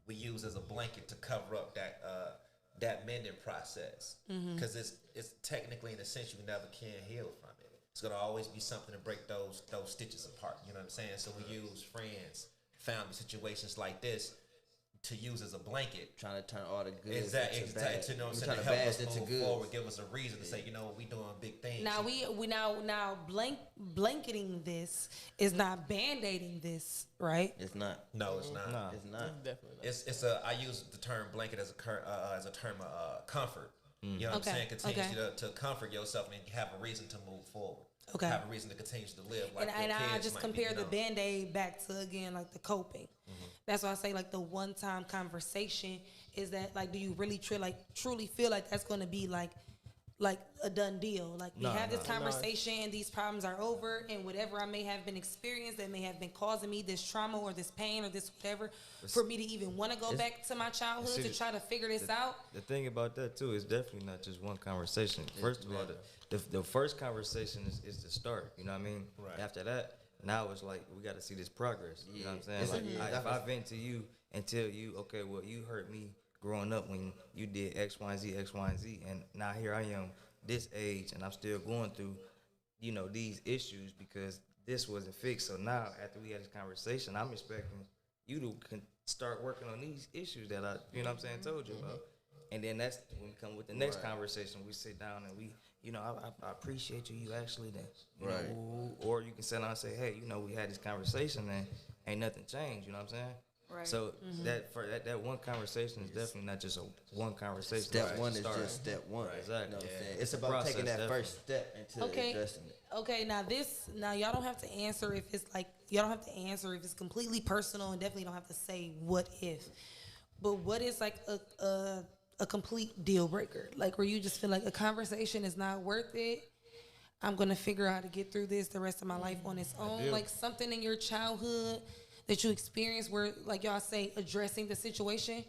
we use as a blanket to cover up that mending process, because it's technically, in a sense, you never can heal from it. It's gonna always be something to break those stitches apart. You know what I'm saying? So we use friends, family, situations like this to use as a blanket, trying to turn all the good exactly into bad. To, you know what I'm saying, to help us move forward, give us a reason to say, you know, we doing big things. Now we now blanketing this is not band-aiding this, right? It's not. No, it's not. No. It's not. Definitely not. It's I use the term blanket as a term of comfort. You know what I'm saying? Continues to comfort yourself and have a reason to move forward. Okay. Have a reason to continue to live. Like, and I kids just might compare be, the Band-Aid back to, again, like the coping. That's why I say, like, the one-time conversation is that, like, do you really truly feel like that's going to be, like, like a done deal. Like we No, have this no. conversation and these problems are over, and whatever I may have been experienced that may have been causing me this trauma or this pain or this whatever, for me to even want to go back to my childhood to try to figure this out. The thing about that too is definitely not just one conversation. First of all, the first conversation is the start. You know what I mean? Right. After that, now it's like we got to see this progress. You know what I'm saying? It's Like if I vent to you and tell you, okay, well you hurt me growing up when you did X, Y, and Z, X, Y, and Z, and now here I am, this age, and I'm still going through, you know, these issues because this wasn't fixed. So now after we had this conversation, I'm expecting you to start working on these issues that I, you know what I'm saying, told you about. And then that's when we come with the next conversation. We sit down and we, you know, I appreciate you. You actually, then, you know, or you can sit down and say, hey, you know, we had this conversation and ain't nothing changed. You know what I'm saying? Right. So that one conversation is definitely not just one conversation. Step one is Start. just step one. Exactly. You know what I'm saying? It's a about process, taking that definitely. first step into Okay. addressing it. Okay, now y'all don't have to answer if it's like y'all don't have to answer if it's completely personal, and definitely don't have to say what if. But what is like a complete deal breaker? Like where you just feel like a conversation is not worth it. I'm gonna figure out how to get through this the rest of my life on its own. Like something in your childhood that you experienced where, like y'all say, addressing the situation.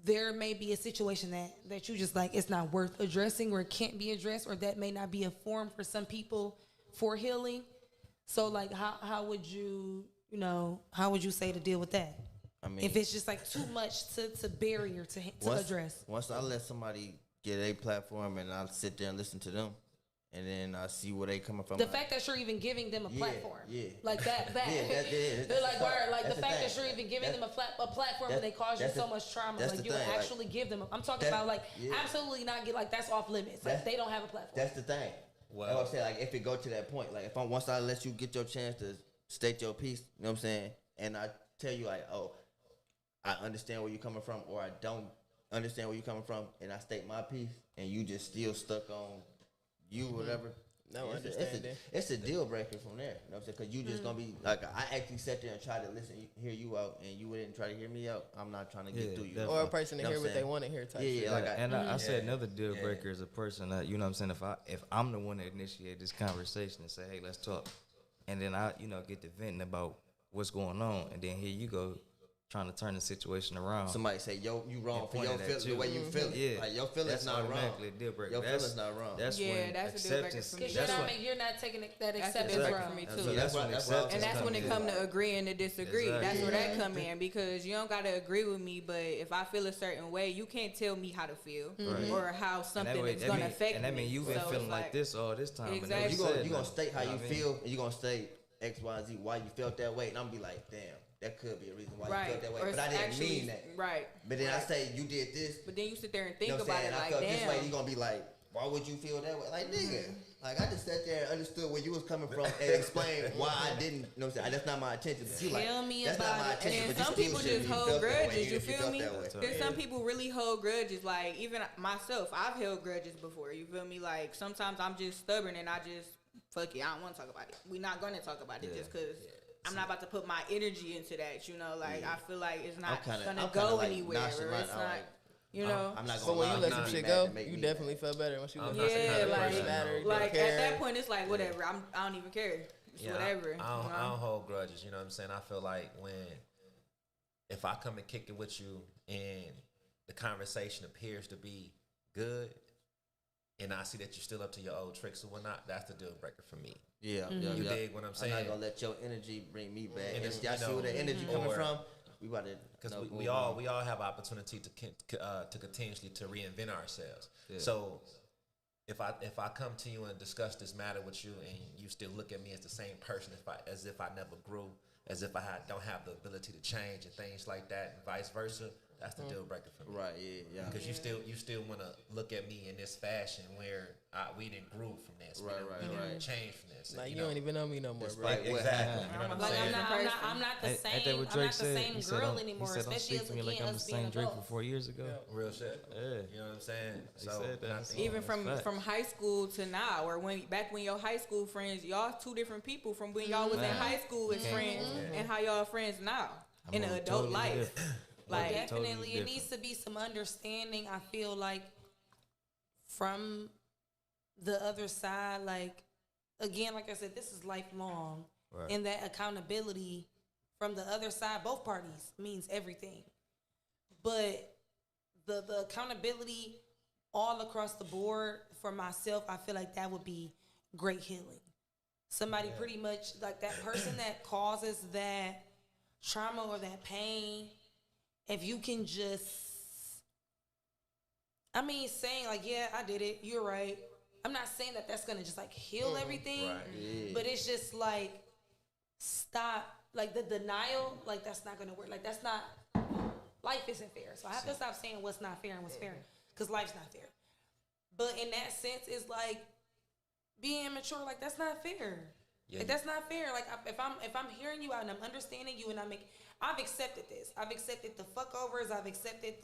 There may be a situation that you just like, it's not worth addressing or it can't be addressed, or that may not be a forum for some people for healing. So like how would you say to deal with that? I mean, If it's just like too much to barrier to address. Once I let somebody get a platform and I sit there and listen to them, and then I see where they coming from. The fact that you're even giving them a platform, like that, Yeah, they're like, start. word, like That's the the fact thing. that you're even giving them a platform when they cause you that's so the- much trauma, that's like the you would thing, like, actually give them. I'm talking that- about like yeah. absolutely not get like that's off limits. Like That's- they don't have a platform. That's the thing. Well- That's what I'm saying. Like if it go to that point, like once I let you get your chance to state your piece, you know what I'm saying, and I tell you like, oh, I understand where you're coming from, or I don't understand where you're coming from, and I state my piece, and you just still stuck on you, whatever. No it's understanding. it's a deal breaker from there. You know what I'm saying? Because you just gonna be like, I actually sat there and tried to listen, hear you out, and you didn't try to hear me out. I'm not trying to get Yeah, through you. definitely. Or a person to You know hear what what I'm they saying? want to hear type Yeah, shit. yeah, like I said another deal Yeah. breaker is a person that, you know what I'm saying, if I'm the one that initiate this conversation and say, hey, let's talk, and then I, you know, get to venting about what's going on, and then here you go trying to turn the situation around. somebody say, yo, you wrong And for your pointed at feelings, the you. way you feel it. Yeah. Like your feelings That's not wrong. automatically a deal breaker. Your That's- feelings not wrong. That's Yeah, when that's a deal breaker acceptance. for me. Because you're That's not when you're not taking that That's a acceptance deal breaker route. for me That's too. what- that's when why- acceptance And that's comes when it in. come to agreeing to disagree. Exactly. That's where that come in, because you don't gotta agree with me, but if I feel a certain way, you can't tell me how to feel Right. or how And something way- is gonna mean, affect and that me. mean you've been So feeling it's like this all this time. and never Exactly. You gonna said you gonna nothing. state how you know what I mean? feel, and you gonna state X, Y, Z, why you felt that way, and I'm gonna be like, damn, that could be a reason why you Right. felt that way, Or but I didn't actually- mean that. Right. But then I Right. say you did this, But then you sit there and you think know what I'm about saying? it I like, felt this way. You damn. gonna be like, why would you feel that way? Like nigga, like I just sat there and understood where you was coming from and explained why I didn't. You know what I'm saying? That's not my intention. But you like, Tell me that's about not my it. intention. And But then you some still people shouldn't just be hold felt that way, grudges, even you if feel felt me? that way. There's some people really hold grudges. Like even myself, I've held grudges before. You feel me? Like sometimes I'm just stubborn and I just fuck it. I don't want to talk about it. We're not going to talk about it just because I'm not about to put my energy into that. You know, like I feel like it's not kinda- gonna I'm go kinda, like, anywhere. Or nonchalant. it's I'm not. like, You know. I'm not So gonna when lie, you let I'm some not shit mad go, to make you me definitely mad. felt better once you I'm let not the some Yeah, kind of like- person, matter. though. Like care. at that point, it's like whatever. I don't even care. It's Yeah, whatever. I don't hold grudges. You know what I'm saying? I feel like if I come and kick it with you and the conversation appears to be good, and I see that you're still up to your old tricks or whatnot, that's the deal breaker for me. Yeah, You yeah. dig what I'm I'm saying? not gonna let your energy bring me back. And And it's, if y'all you see know, where the energy coming or- from, we about to Because move we on. all have opportunity to continuously to reinvent ourselves. So if I come to you and discuss this matter with you, and you still look at me as the same person, as if I never grew, as if don't have the ability to change and things like that, and vice versa, that's the deal breaker for me. Right, yeah. Because you still want to look at me in this fashion where we didn't grow from this, Right, we didn't right. change from this. Like and, you don't even know me no more, bro. Despite what exactly. happened. You know what I'm Like saying? I'm not the Ain't that same. what I'm Drake not the said? same He said, girl don't- anymore, He said, don't especially speak as to me like again I'm the us being same Drake from adults. 4 years ago. Real shit. Yeah. You know what I'm saying? He So said that. I think- Even That's facts. from high school to now, or back when your high school friends, y'all two different people from when y'all was in Man. high school as friends and how y'all friends now in an I'm adult totally life. different. Like Definitely, Totally it needs to be some understanding. I feel like from the other side, like, again, like I said, this is lifelong. Right. And that accountability from the other side, both parties, means everything. But the accountability all across the board for myself, I feel like that would be great healing. Somebody pretty much, like that person that causes that trauma or that pain, if you can just, I mean, saying like, yeah, I did it, you're right. I'm not saying that that's gonna just like heal everything, but it's just like, stop, like the denial, like that's not gonna work. Like that's not, life isn't fair. So I have to stop saying what's not fair and what's fair, because life's not fair. But in that sense, it's like being immature. Like that's not fair. Yeah. Like, that's not fair. Like if I'm hearing you out and I'm understanding you and I've accepted this. I've accepted the fuckovers. I've accepted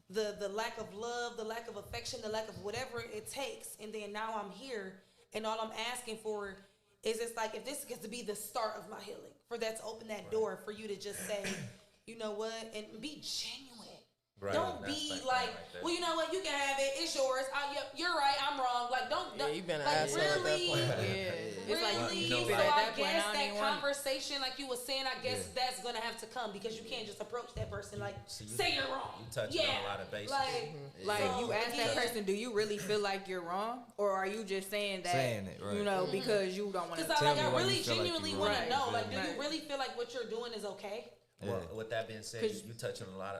the lack of love, the lack of affection, the lack of whatever it takes. And then now I'm here, and all I'm asking for is it's like, if this gets to be the start of my healing, for that to open that door for you to just say, you know what, and be genuine. Right. Don't That's be that like, thing right there. well, you know what, you can have it, it's yours. You're right, I'm wrong. Like, don't you been an like, asshole at that really, point. It's like really. you keep So it at I that point. guess I don't that even want. conversation, like you were saying, I guess that's gonna have to come, because you can't just approach that person like, say you're wrong. You touching on a lot of bases. Like So, you ask that again, person, do you really feel like you're wrong, or are you just saying that? Saying it, right. You know, because you don't want to. because Tell I me why really you feel like genuinely you want right. to know, like, do Right. you really feel like what you're doing is okay? Well, with that being said, 'Cause- you touch on a lot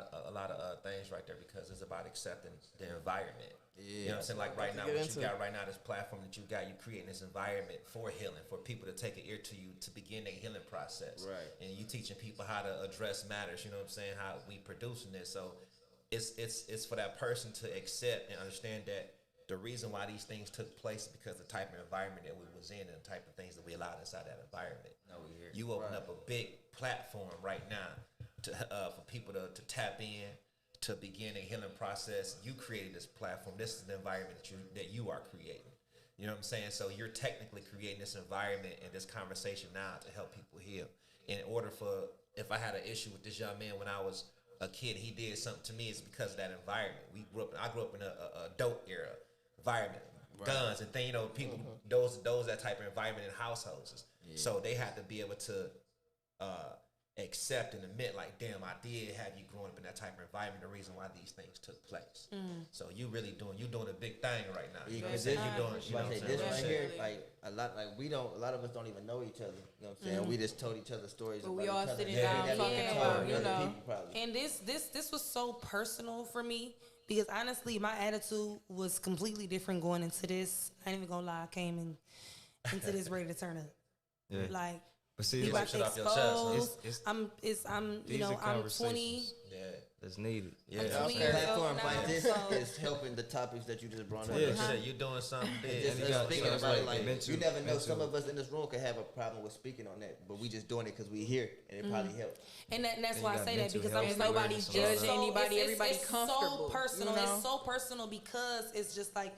of things right there, because it's about accepting the environment. You know what I'm saying? Like right now, get what into you got right now, this platform that you got, you creating this environment for healing, for people to take an ear to you to begin their healing process. Right. And you teaching people how to address matters. You know what I'm saying? How we producing this. So it's for that person to accept and understand that the reason why these things took place is because the type of environment that we was in and the type of things that we allowed inside that environment. You open up a big platform right now to for people to tap in, to begin a healing process. You created this platform. This is the environment that you are creating. You know what I'm saying? So you're technically creating this environment and this conversation now to help people heal. In order for, if I had an issue with this young man when I was a kid, he did something to me, it's because of that environment. I grew up in a dope era environment, guns and things. You know, people those that type of environment in households. So they had to be able to accept and admit, like, damn, I did have you growing up in that type of environment. The reason why these things took place. So you really doing a big thing right now. You know what I'm saying? You doing, you know what I'm saying? This right What I'm here, saying? like a lot of us don't even know each other. You know what I'm saying? We just told each other stories. But about we all each other. sitting Yeah, down we never talking even about, told you other know. people probably. And this was so personal for me, because honestly, my attitude was completely different going into this. I ain't even gonna lie, I came into this ready to turn up. Yeah. Like, But see, you it's, about to shit off your chest, huh? expose. I'm you these know, are I'm 20. conversations Yeah. that's needed. Yeah. I'm I'm 20 saying. years Platform old like now, this so- is helping the topics that you just brought up. Yeah. Shit, you doing something big. Just you us got- speaking you got about it, like like mental- you never know. Some mental- of us in this room could have a problem with speaking on that, but we just doing it because we here and it probably helps. And that's And why you I got say that, mental because health I'm And so nobody's awareness and all judging that. anybody. it's Everybody's so comfortable. personal. You know? It's so personal because it's just like,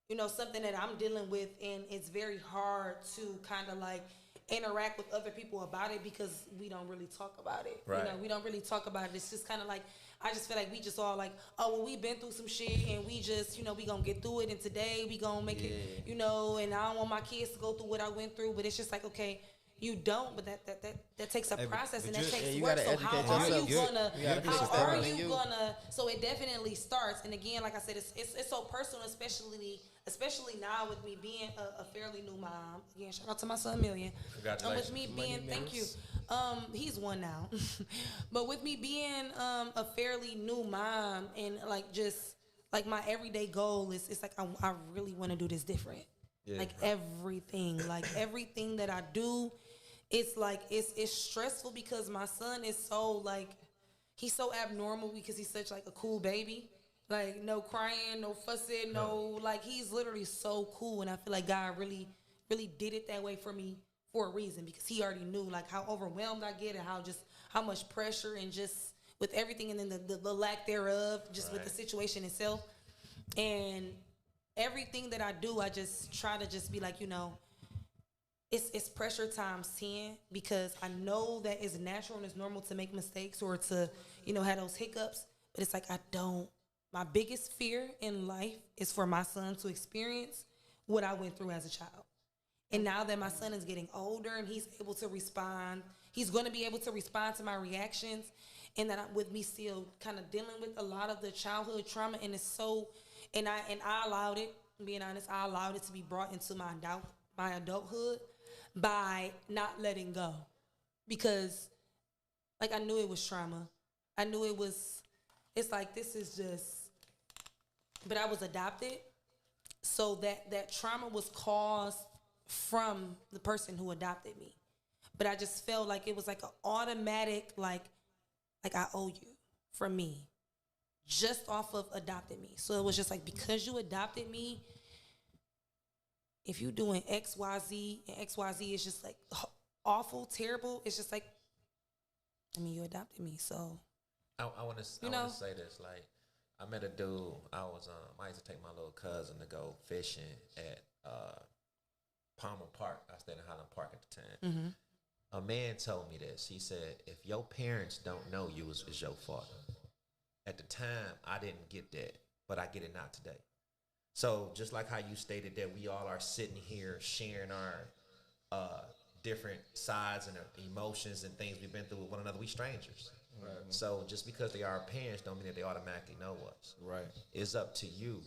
you know, something that I'm dealing with, and it's very hard to kind of like interact with other people about it, because we don't really talk about it. Right. You know, we don't really talk about it. It's just kind of like, I just feel like we just all like, oh, well, we've been through some shit, and we just, you know, we gonna get through it, and today we gonna make it, you know, and I don't want my kids to go through what I went through, but it's just like, okay, you don't, but that takes a Hey, process, and but that you- takes yeah, you work. gotta So how educate are yourself. you gonna, You gotta be how are supporting you you. gonna, so it definitely starts. And again, like I said, it's so personal, especially now with me being a fairly new mom. Again, shout out to my son Million. Congratulations. With me being, thank you. He's one now, but with me being a fairly new mom, and like just like my everyday goal is, it's like I really want to do this different. Like everything that I do, it's like it's stressful, because my son is so like, he's so abnormal, because he's such like a cool baby. Like, no crying, no fussing, no, like, he's literally so cool. And I feel like God really, really did it that way for me for a reason, because he already knew like how overwhelmed I get, and how much pressure, and just with everything, and then the lack thereof, just with the situation itself. And everything that I do, I just try to just be like, you know, it's pressure times 10, because I know that it's natural and it's normal to make mistakes, or to, you know, have those hiccups. But it's like, my biggest fear in life is for my son to experience what I went through as a child. And now that my son is getting older and he's able to respond, he's going to be able to respond to my reactions. And that with me still kind of dealing with a lot of the childhood trauma, and it's so, and I allowed it, being honest, I allowed it to be brought into my adulthood by not letting go, because like I knew it was trauma. I knew it's like, this is just, but I was adopted. So that trauma was caused from the person who adopted me. But I just felt like it was like an automatic, like I owe you from me, just off of adopting me. So it was just like, because you adopted me, if you doing X, Y, Z, and X, Y, Z is just like awful, terrible, it's just like, I mean, you adopted me, so. I want to say this. Like, I met a dude. I used to take my little cousin to go fishing at Palmer Park. I stayed in Highland Park at the time. Mm-hmm. A man told me this. He said, if your parents don't know you, it's your fault. At the time, I didn't get that, but I get it now today. So just like how you stated that we all are sitting here sharing our different sides and emotions and things we've been through with one another, we strangers. Right. So just because they are our parents don't mean that they automatically know us. Right. It's up to you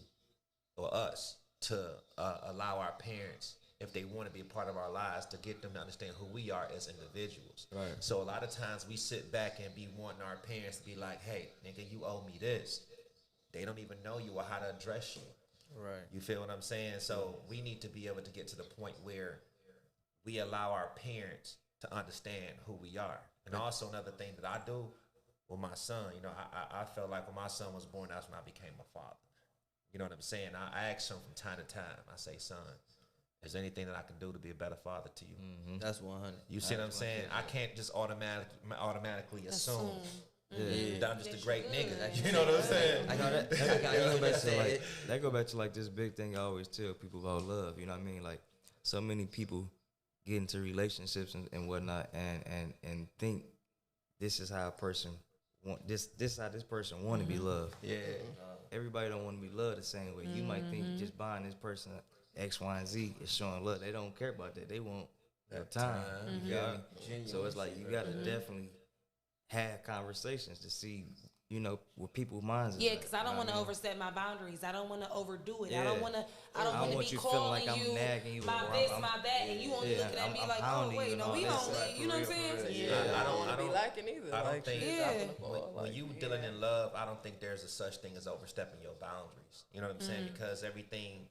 or us to allow our parents, if they want to be a part of our lives, to get them to understand who we are as individuals. Right. So a lot of times we sit back and be wanting our parents to be like, hey, nigga, you owe me this. They don't even know you or how to address you. Right. You feel what I'm saying? So we need to be able to get to the point where we allow our parents to understand who we are. And also another thing that I do with my son, you know, I felt like when my son was born, that's when I became a father. You know what I'm saying? I ask him from time to time, I say, son, is there anything that I can do to be a better father to you? Mm-hmm. That's 100. You see what I'm saying? I can't just automatically assume that I'm just a great nigga. You know what I'm saying? That go back to like this big thing I always tell people about love. You know what I mean? Like, so many people get into relationships and whatnot and think this is how a person want this how this person want to be loved. Yeah. Everybody don't want to be loved the same way. You might think just buying this person X, Y, and Z is showing love. They don't care about that. They want their time. You know what I mean? So it's like you gotta definitely have conversations to see, you know, what people's minds. Yeah, because I don't want to overstep my boundaries. I don't want to overdo it. Yeah. I don't want to be you calling like you nagging you my this, my that, and you only looking at me like, oh wait, no, we don't. You know what I'm saying? Yeah, I don't be liking either. I don't think when you dealing in love, I don't think there's a such thing as overstepping your boundaries. You know what I'm saying? Because everything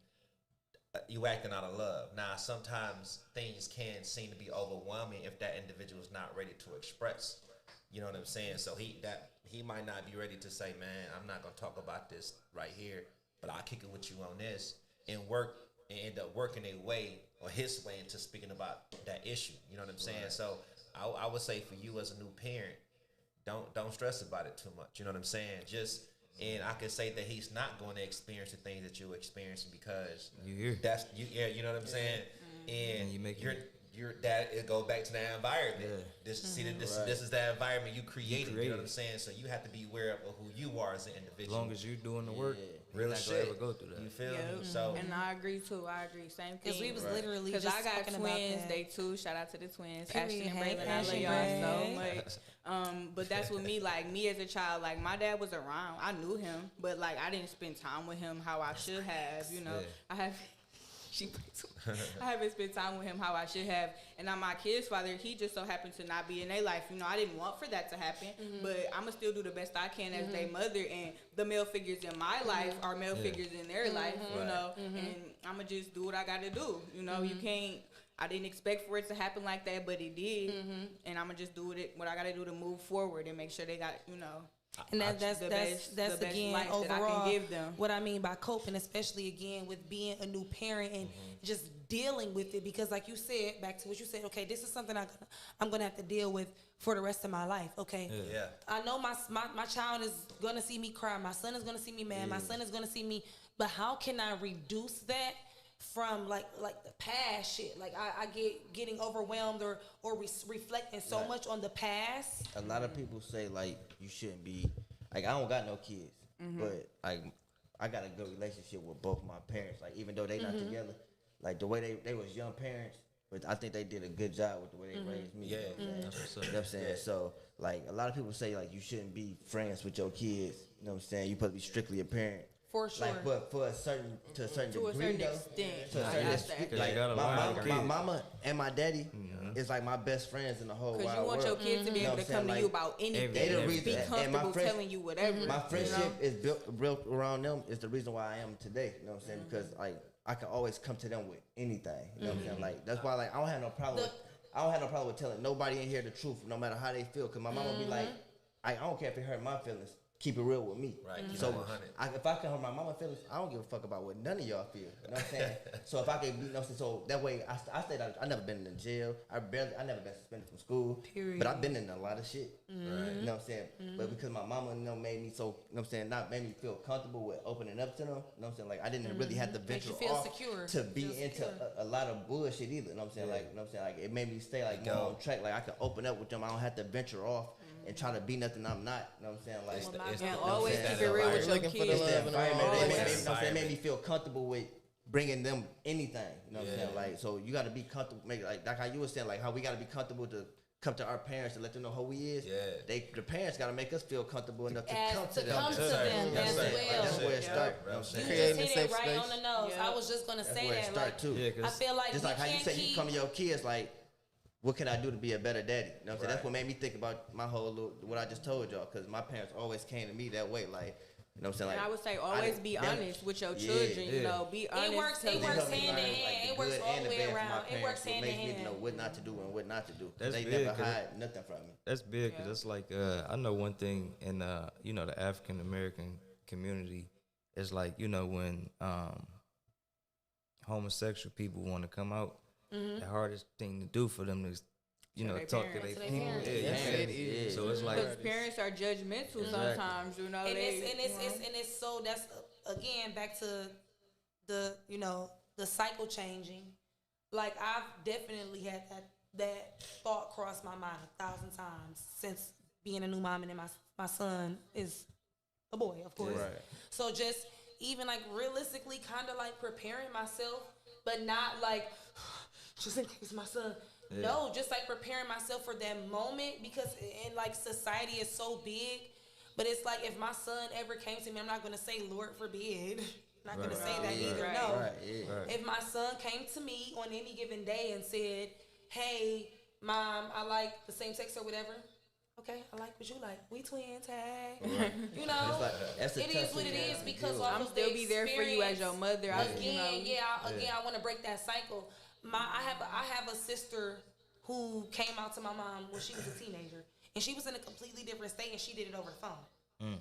you acting out of love. Now, sometimes things can seem to be overwhelming if that individual is not ready to express. You know what I'm saying? So he might not be ready to say, man, I'm not gonna talk about this right here, but I'll kick it with you on this and end up working a way or his way into speaking about that issue. You know what I'm saying? Right. So I would say for you as a new parent, don't stress about it too much. You know what I'm saying? And I can say that he's not going to experience the things that you're experiencing because you hear you know what I'm saying? And you make it goes back to that environment. Yeah. This is the environment you created. You know what I'm saying? So you have to be aware of who you are as an individual. As long as you're doing the work, real shit. Ever go through that. You feel me? So, and I agree too. Same thing. Because we was literally just I got twins. They too. Shout out to the twins, Ashley and Braylon. I love y'all so much. But that's with me. Like me as a child, like my dad was around. I knew him, but like I didn't spend time with him how I should have. You know, I have. I haven't spent time with him how I should have. And now my kid's father, he just so happened to not be in their life. You know, I didn't want for that to happen, but I'm going to still do the best I can as their mother. And the male figures in my life are male figures in their life, you know. And I'm going to just do what I got to do. You know, you can't, I didn't expect for it to happen like that, but it did. And I'm going to just do what I got to do to move forward and make sure they got, you know. And that's again overall what I mean by coping, especially again with being a new parent and just dealing with it, because like you said, back to what you said, okay, this is something I'm gonna have to deal with for the rest of my life. Okay, I know my child is gonna see me cry, my son is gonna see me mad, my son is gonna see me, but how can I reduce that from like the past shit? Like I getting overwhelmed or reflecting so much on the past. A lot of people say like you shouldn't be like, I don't got no kids, but like I got a good relationship with both my parents. Like even though they not together, like the way they was young parents, but I think they did a good job with the way they raised me. Yeah, you know what I'm saying? That's what's up. You know what I'm saying? Yeah. So like a lot of people say like you shouldn't be friends with your kids. You know what I'm saying? You supposed to be strictly a parent. For sure. Like, but for a certain To a degree, certain though, extent. to a I certain understand. extent, 'Cause you like gotta my learn mama, your my kids. mama and my daddy is like my best friends in the whole Because wide you want world. your kids to be You know able what to I'm come to saying? you Like, about anything. they the and reason- be and my comfortable friends- telling you whatever. my friendship you know? is built around them. Is the reason why I am today. You know what I'm saying? Because like I can always come to them with anything. You know what I'm saying? Like that's why like I don't have no problem. I don't have no problem with telling nobody in here the truth, no matter how they feel. Cause my mama be like, I don't care if it hurt my feelings. Keep it real with me. Right, keep So it 100. if I can hurt my mama feelings, I don't give a fuck about what none of y'all feel. You know what I'm saying? So if I can be, you know, so that way I stayed out. I never been in jail. I never been suspended from school. Period. But I've been in a lot of shit. You know what I'm saying? But because my mama, you know, made me so, you know what I'm saying, not made me feel comfortable with opening up to them. You know what I'm saying? Like I didn't really have to Makes venture you feel off secure. to be Feel into secure. a lot of bullshit either. You know what I'm saying? Like, you know what I'm saying? Like it made me stay like more on track. Like I can open up with them. I don't have to venture off and try to be nothing I'm not. You know what I'm saying? Like It's And the- always it's keep that it real with your Looking for the kids. it's love the in the environment. world. They made, Always. you know what I'm saying? They made me feel comfortable with bringing them anything. You know what I'm saying? Yeah. Like, so you got to be comfortable. Make like how you were saying, like how we got to be comfortable to come to our parents and let them know who we is. Yeah. The parents got to make us feel comfortable enough to As come to to them. come to Yes, sir. them Yes, as sir. well. That's where it Yeah. starts. Bro, You saying. Creating just a hit safe it right space. on the nose. Yeah. I was just gonna That's say where it that. starts too. Yeah, I 'cause feel like Just we like how you can't say you keep. come to your kids, like, what can I do to be a better daddy? You know what I'm saying? That's Right. what made me think about my whole little, what I just told y'all, because my parents always came to me that way, like, you know what I'm saying? And Like, I would say always didn't- be them- honest with your Yeah. children. You Yeah. know, be honest. It works. tell It them works helped me hand in learn, hand. the It works good all and the way bad from my around. It parents, works what hand in makes me hand. know what not to do and what not to do. 'Cause That's they big, never 'cause hide nothing from me. That's big because Yeah. it's like I know one thing in you know the African American community is like you know when homosexual people want to come out, the hardest thing to do for them is you know their talk to parents. their To their people. parents. Yeah, Yes, yeah. it is. So it's like Because parents are judgmental sometimes. You know, And they, it's so that's again back to the the cycle changing. Like I've definitely had that thought cross my mind 1,000 times since being a new mom, and then my son is a boy, of course. Right. So just even like realistically, kind of like preparing myself, but not like just in case my son. No, just like preparing myself for that moment because in like society is so big. But it's like if my son ever came to me, I'm not gonna say Lord forbid. I'm not gonna say that either. Right. No. Right, yeah. If my son came to me on any given day and said, "Hey, mom, I like the same sex or whatever," okay, I like what you like. We twins, hey. You know, It's like, that's a it tough is what it thing is to because deal off I'm of still the be there for you as your experience, mother. Again, I want to break that cycle. I have a sister who came out to my mom when she was a teenager, and she was in a completely different state, and she did it over the phone.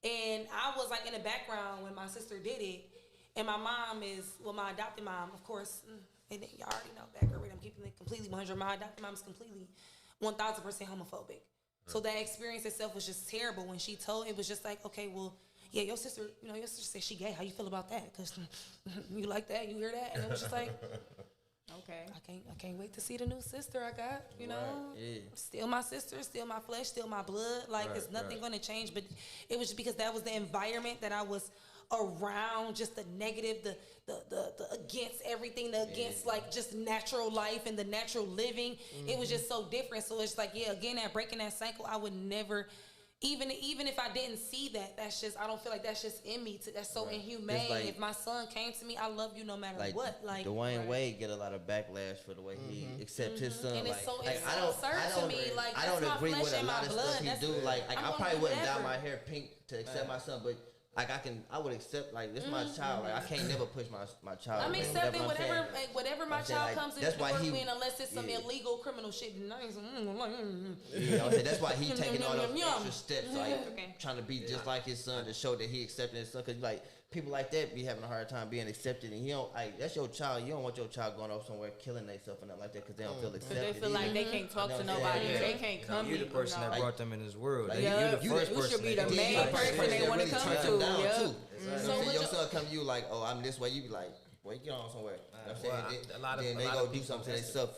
And I was like in the background when my sister did it, and my mom my adopted mom, of course, and y'all already know, I'm keeping it completely 100. My adopted mom is completely 1,000% homophobic. So that experience itself was just terrible. When she told, it was just like, okay, well, yeah, your sister said she gay. How you feel about that? Because you like that, you hear that, and it was just like, Okay. I can't wait to see the new sister I got. You know, yeah. still my sister, still my flesh, still my blood. Like it's nothing going to change. But it was just because that was the environment that I was around. Just the negative, the against everything, the against like just natural life and the natural living. It was just so different. So it's like again, that breaking that cycle, I would never. Even if I didn't see that, that's just I don't feel like that's just in me. That's so inhumane. It's like- if my son came to me, I love you no matter Like, what. Like Dwayne Wade get a lot of backlash for the way he accepts his son. And like, it's so like, absurd to me. Like I don't that's my agree flesh with a and lot my of blood. stuff he That's, do. Like I'm I gonna probably do wouldn't dye whatever. my hair pink to accept my son, but like I would accept like this my child. Like I can't never push my child. I'm like, accepting I'm whatever saying. Like, whatever my I'm saying, child like, comes into that's the why world he- with, unless it's some yeah. illegal criminal shit. And I ain't some, you know what I'm saying? That's why he taking all those Yum. extra steps, like Okay. trying to be just like his son to show that he accepted his son. Cause like people like that be having a hard time being accepted, and you don't like that's your child. You don't want your child going off somewhere killing themselves or nothing like that because they don't feel Because accepted. they feel like either. they can't talk You to know what I'm nobody. saying? They can't come. You the person that know. brought them in this world. Like, you the you first you person. should be that the did main that. person that they wanna really come turn to. them down, Yeah. too. So So what your you- son come to you like, oh, I'm this way. You be like, boy, get on somewhere. You know what I'm Well, saying? a lot of- then a they lot go of do people something to that's- themselves.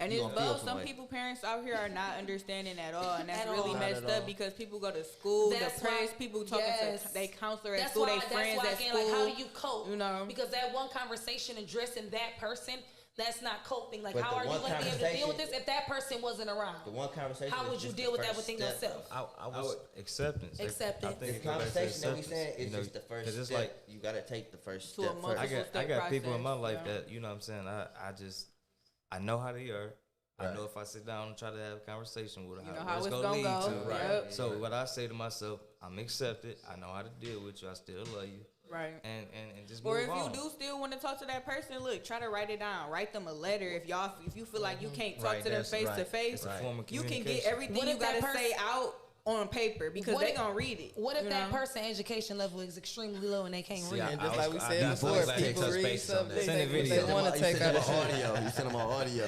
And you it's gonna feel both. Some way. people, parents out here are not understanding at all, and that's At really all. messed Not at all. up because people go to school, That's depressed, why- people talking yes. to they counselor at That's school, why, they friends at again, school. like, how do you cope? You know? Because that one conversation addressing that person, that's not coping. Like, But how the are you one going to be able to deal with conversation- this if that person wasn't around? The one conversation. How is would you just deal the with that first within step. yourself? I was Acceptance. Acceptance. I think The it goes back to conversation that we acceptance, saying is you know, just the first 'cause it's step. like You gotta take the first To a step multiple first. I got people in my process, life yeah. that, you know what I'm saying, I know how they are. I know if I sit down and try to have a conversation with You know how how it's it's gonna gonna lead go. to. Yep. So what I say to myself, I'm accepted. I know how to deal with you. I still love you. Right. And just Or move if on. you do still want to talk to that person, look, try to write it down. Write them a letter. If you feel like you can't talk Right, to them that's face to right. face, It's a form of you can get communication. everything What you if that gotta say out on paper because What they if- gonna read it. What if you that know? person education level is extremely low and they can't See, read? I- And I just was- like we I- said that's before, what I was glad people you touched read base on something that. Send a they video. want to take out You of send them on audio. You send them on audio.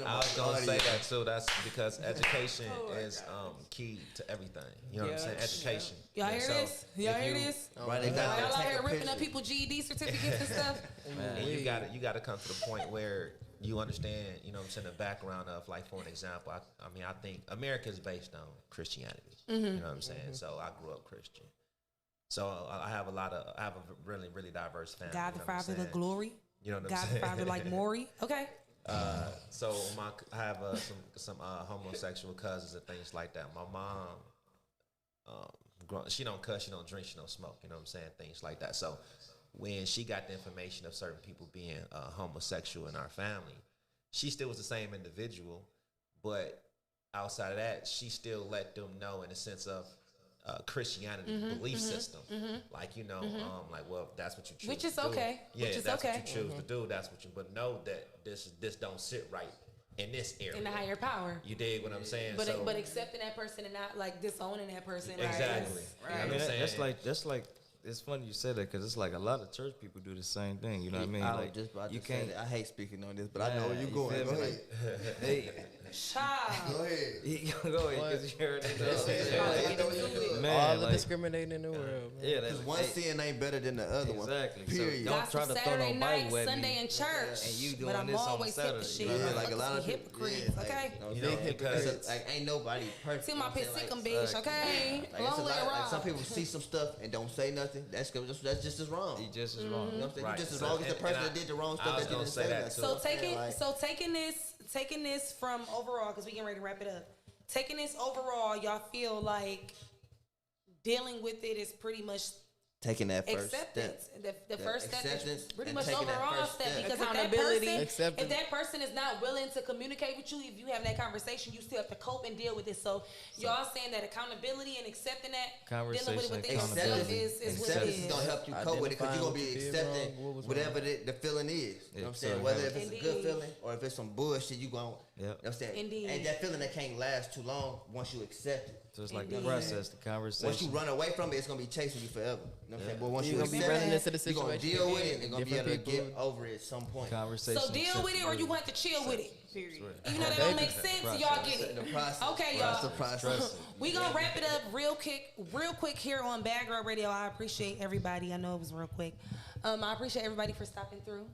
I was gonna say that too. That's because education is key to everything. You know what I'm saying? Education. Y'all Yeah, hear so this? Y'all if hear you- this? Right, they gotta Y'all out take here a ripping picture. up people's GED certificates and stuff? And you gotta come to the point where you understand, you know what I'm saying, the background of, like, for an example, I think America is based on Christianity. You know what I'm saying? So I grew up Christian. So I have a really, really diverse family. God you the know what I'm Father, the saying? glory. You know what I'm God the saying? Father, like Maury. Okay. So I have some homosexual cousins and things like that. My mom, she don't cuss, she don't drink, she don't smoke. You know what I'm saying? Things like that. So when she got the information of certain people being homosexual in our family, she still was the same individual, but outside of that, she still let them know in the sense of Christianity belief system. Like, you know, like, well, if that's what you choose Which is to do, okay. Yeah, Which if is that's okay. what you choose to do, that's what you, but know that this don't sit right in this area. In the higher power. You dig what I'm saying? But So, but accepting that person and not like disowning that person. exactly. Right? You know Right. what I I'm mean, saying? that's like it's funny you said that because it's like a lot of church people do the same thing. You know what I mean? I was Like just about you to say can't. that. I hate speaking on this, but I know where Yeah, you're you going. feel Go me? ahead. They, Child. Go ahead. go ahead because you heard it. I know where you're going. Man, all the like, discriminating in the world, man. yeah, Because that's one sin ain't better than the other one. Exactly. So Period. don't try to throw Saturday no night, Bible at Sunday me. in church. And you but doing I'm this on always hip Saturday. as shit. Yeah, Fuck like a lot of these people. hypocrites, Yeah, okay? like, You know, big because hypocrites. Like ain't nobody perfect. See you know my what I'm saying? pissicum Like, bitch, okay? Like, it's a Long lot, way like around. some people see some stuff and don't say nothing. That's just as wrong. He just as You wrong. know what I'm saying? Right. You just as So- wrong as the and person I- that did the wrong I stuff was that gonna didn't say say that nothing. too. So Like, taking this from overall, because we getting ready to wrap it up. Taking this overall, y'all feel like dealing with it is pretty much taking that first acceptance. step. The first step acceptance is pretty and much taking that overall first step step. because if Accountability. Acceptance. if that person is not willing to communicate with you, if you have that conversation, you still have to cope and deal with it. So y'all saying that accountability and accepting that, dealing with it Conversation, within yourself accountability. is what it Acceptance is is. gonna help you cope with it because you're gonna be Identifying what you did accepting wrong, what was whatever the feeling is. You know what I'm Yeah, saying? so Whether if it's a good Indeed. feeling or if it's some bullshit, you going. Yep. You know what I'm saying? Indeed. And that feeling that can't last too long once you accept it. So it's like the Indeed. process, the conversation. Once you run away from it, it's gonna be chasing you forever. You know what I'm saying? But once You're you gonna be accept running it, into the you're gonna situation deal with it again. and gonna be able Different to get people. over it at some point. conversation. So deal with it, or you want to chill with it. Period. Even though that don't make sense, y'all get it. The process. Okay, That's y'all. the process. We gonna wrap it up real quick here on Bad Girl Radio. I appreciate everybody. I know it was real quick. I appreciate everybody for stopping through.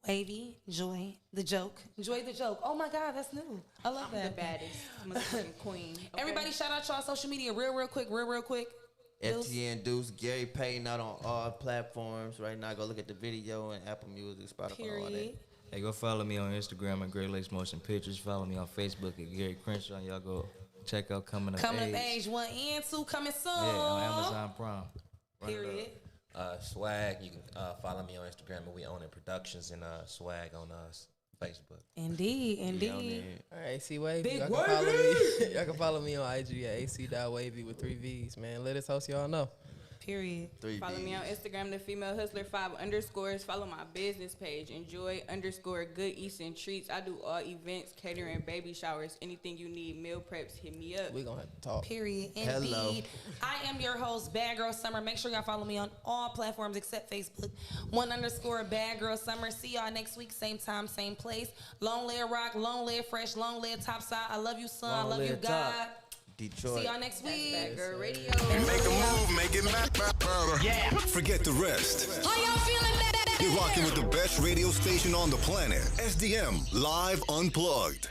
Wavy, Joy, the joke. Joy the joke. Oh my God, that's new. I love The that. baddest motherfucking queen. Okay? Everybody shout out y'all social media real quick. Deuce. FTN Deuce, Gary Payne out on all platforms right now. Go look at the video and Apple Music, Spotify, all that. Period. Hey, go follow me on Instagram at Great Lakes Motion Pictures. Follow me on Facebook at Gary Crenshaw. Y'all go check out Coming of Coming Age. of age 1 and 2 coming soon. Yeah, on Amazon Prime. Run it up. Period. Swag, you can follow me on Instagram and we own it productions and Swag on Facebook. Indeed. All right, AC Wavy. Big Y'all can follow me. Y'all can follow me on IG at AC.wavy with 3 V's, man. Let us host y'all know. Period. 3 Follow me on Instagram, the female hustler 5_. Follow my business page, enjoy_good eats and treats. I do all events, catering, baby showers, anything you need, meal preps. Hit me up. We gonna have to talk. Period. Hello. Indeed. I am your host, Bad Girl Summer. Make sure y'all follow me on all platforms except Facebook. 1_ Bad Girl Summer. See y'all next week, same time, same place. Long live rock, long live fresh, long live topside. I love you, son. I Long love you, live God. top. Detroit. See y'all next week. Bad Girl Radio. Make a move, make it better. Yeah. Forget the rest. How y'all feeling? You're rocking with the best radio station on the planet, SDM Live Unplugged.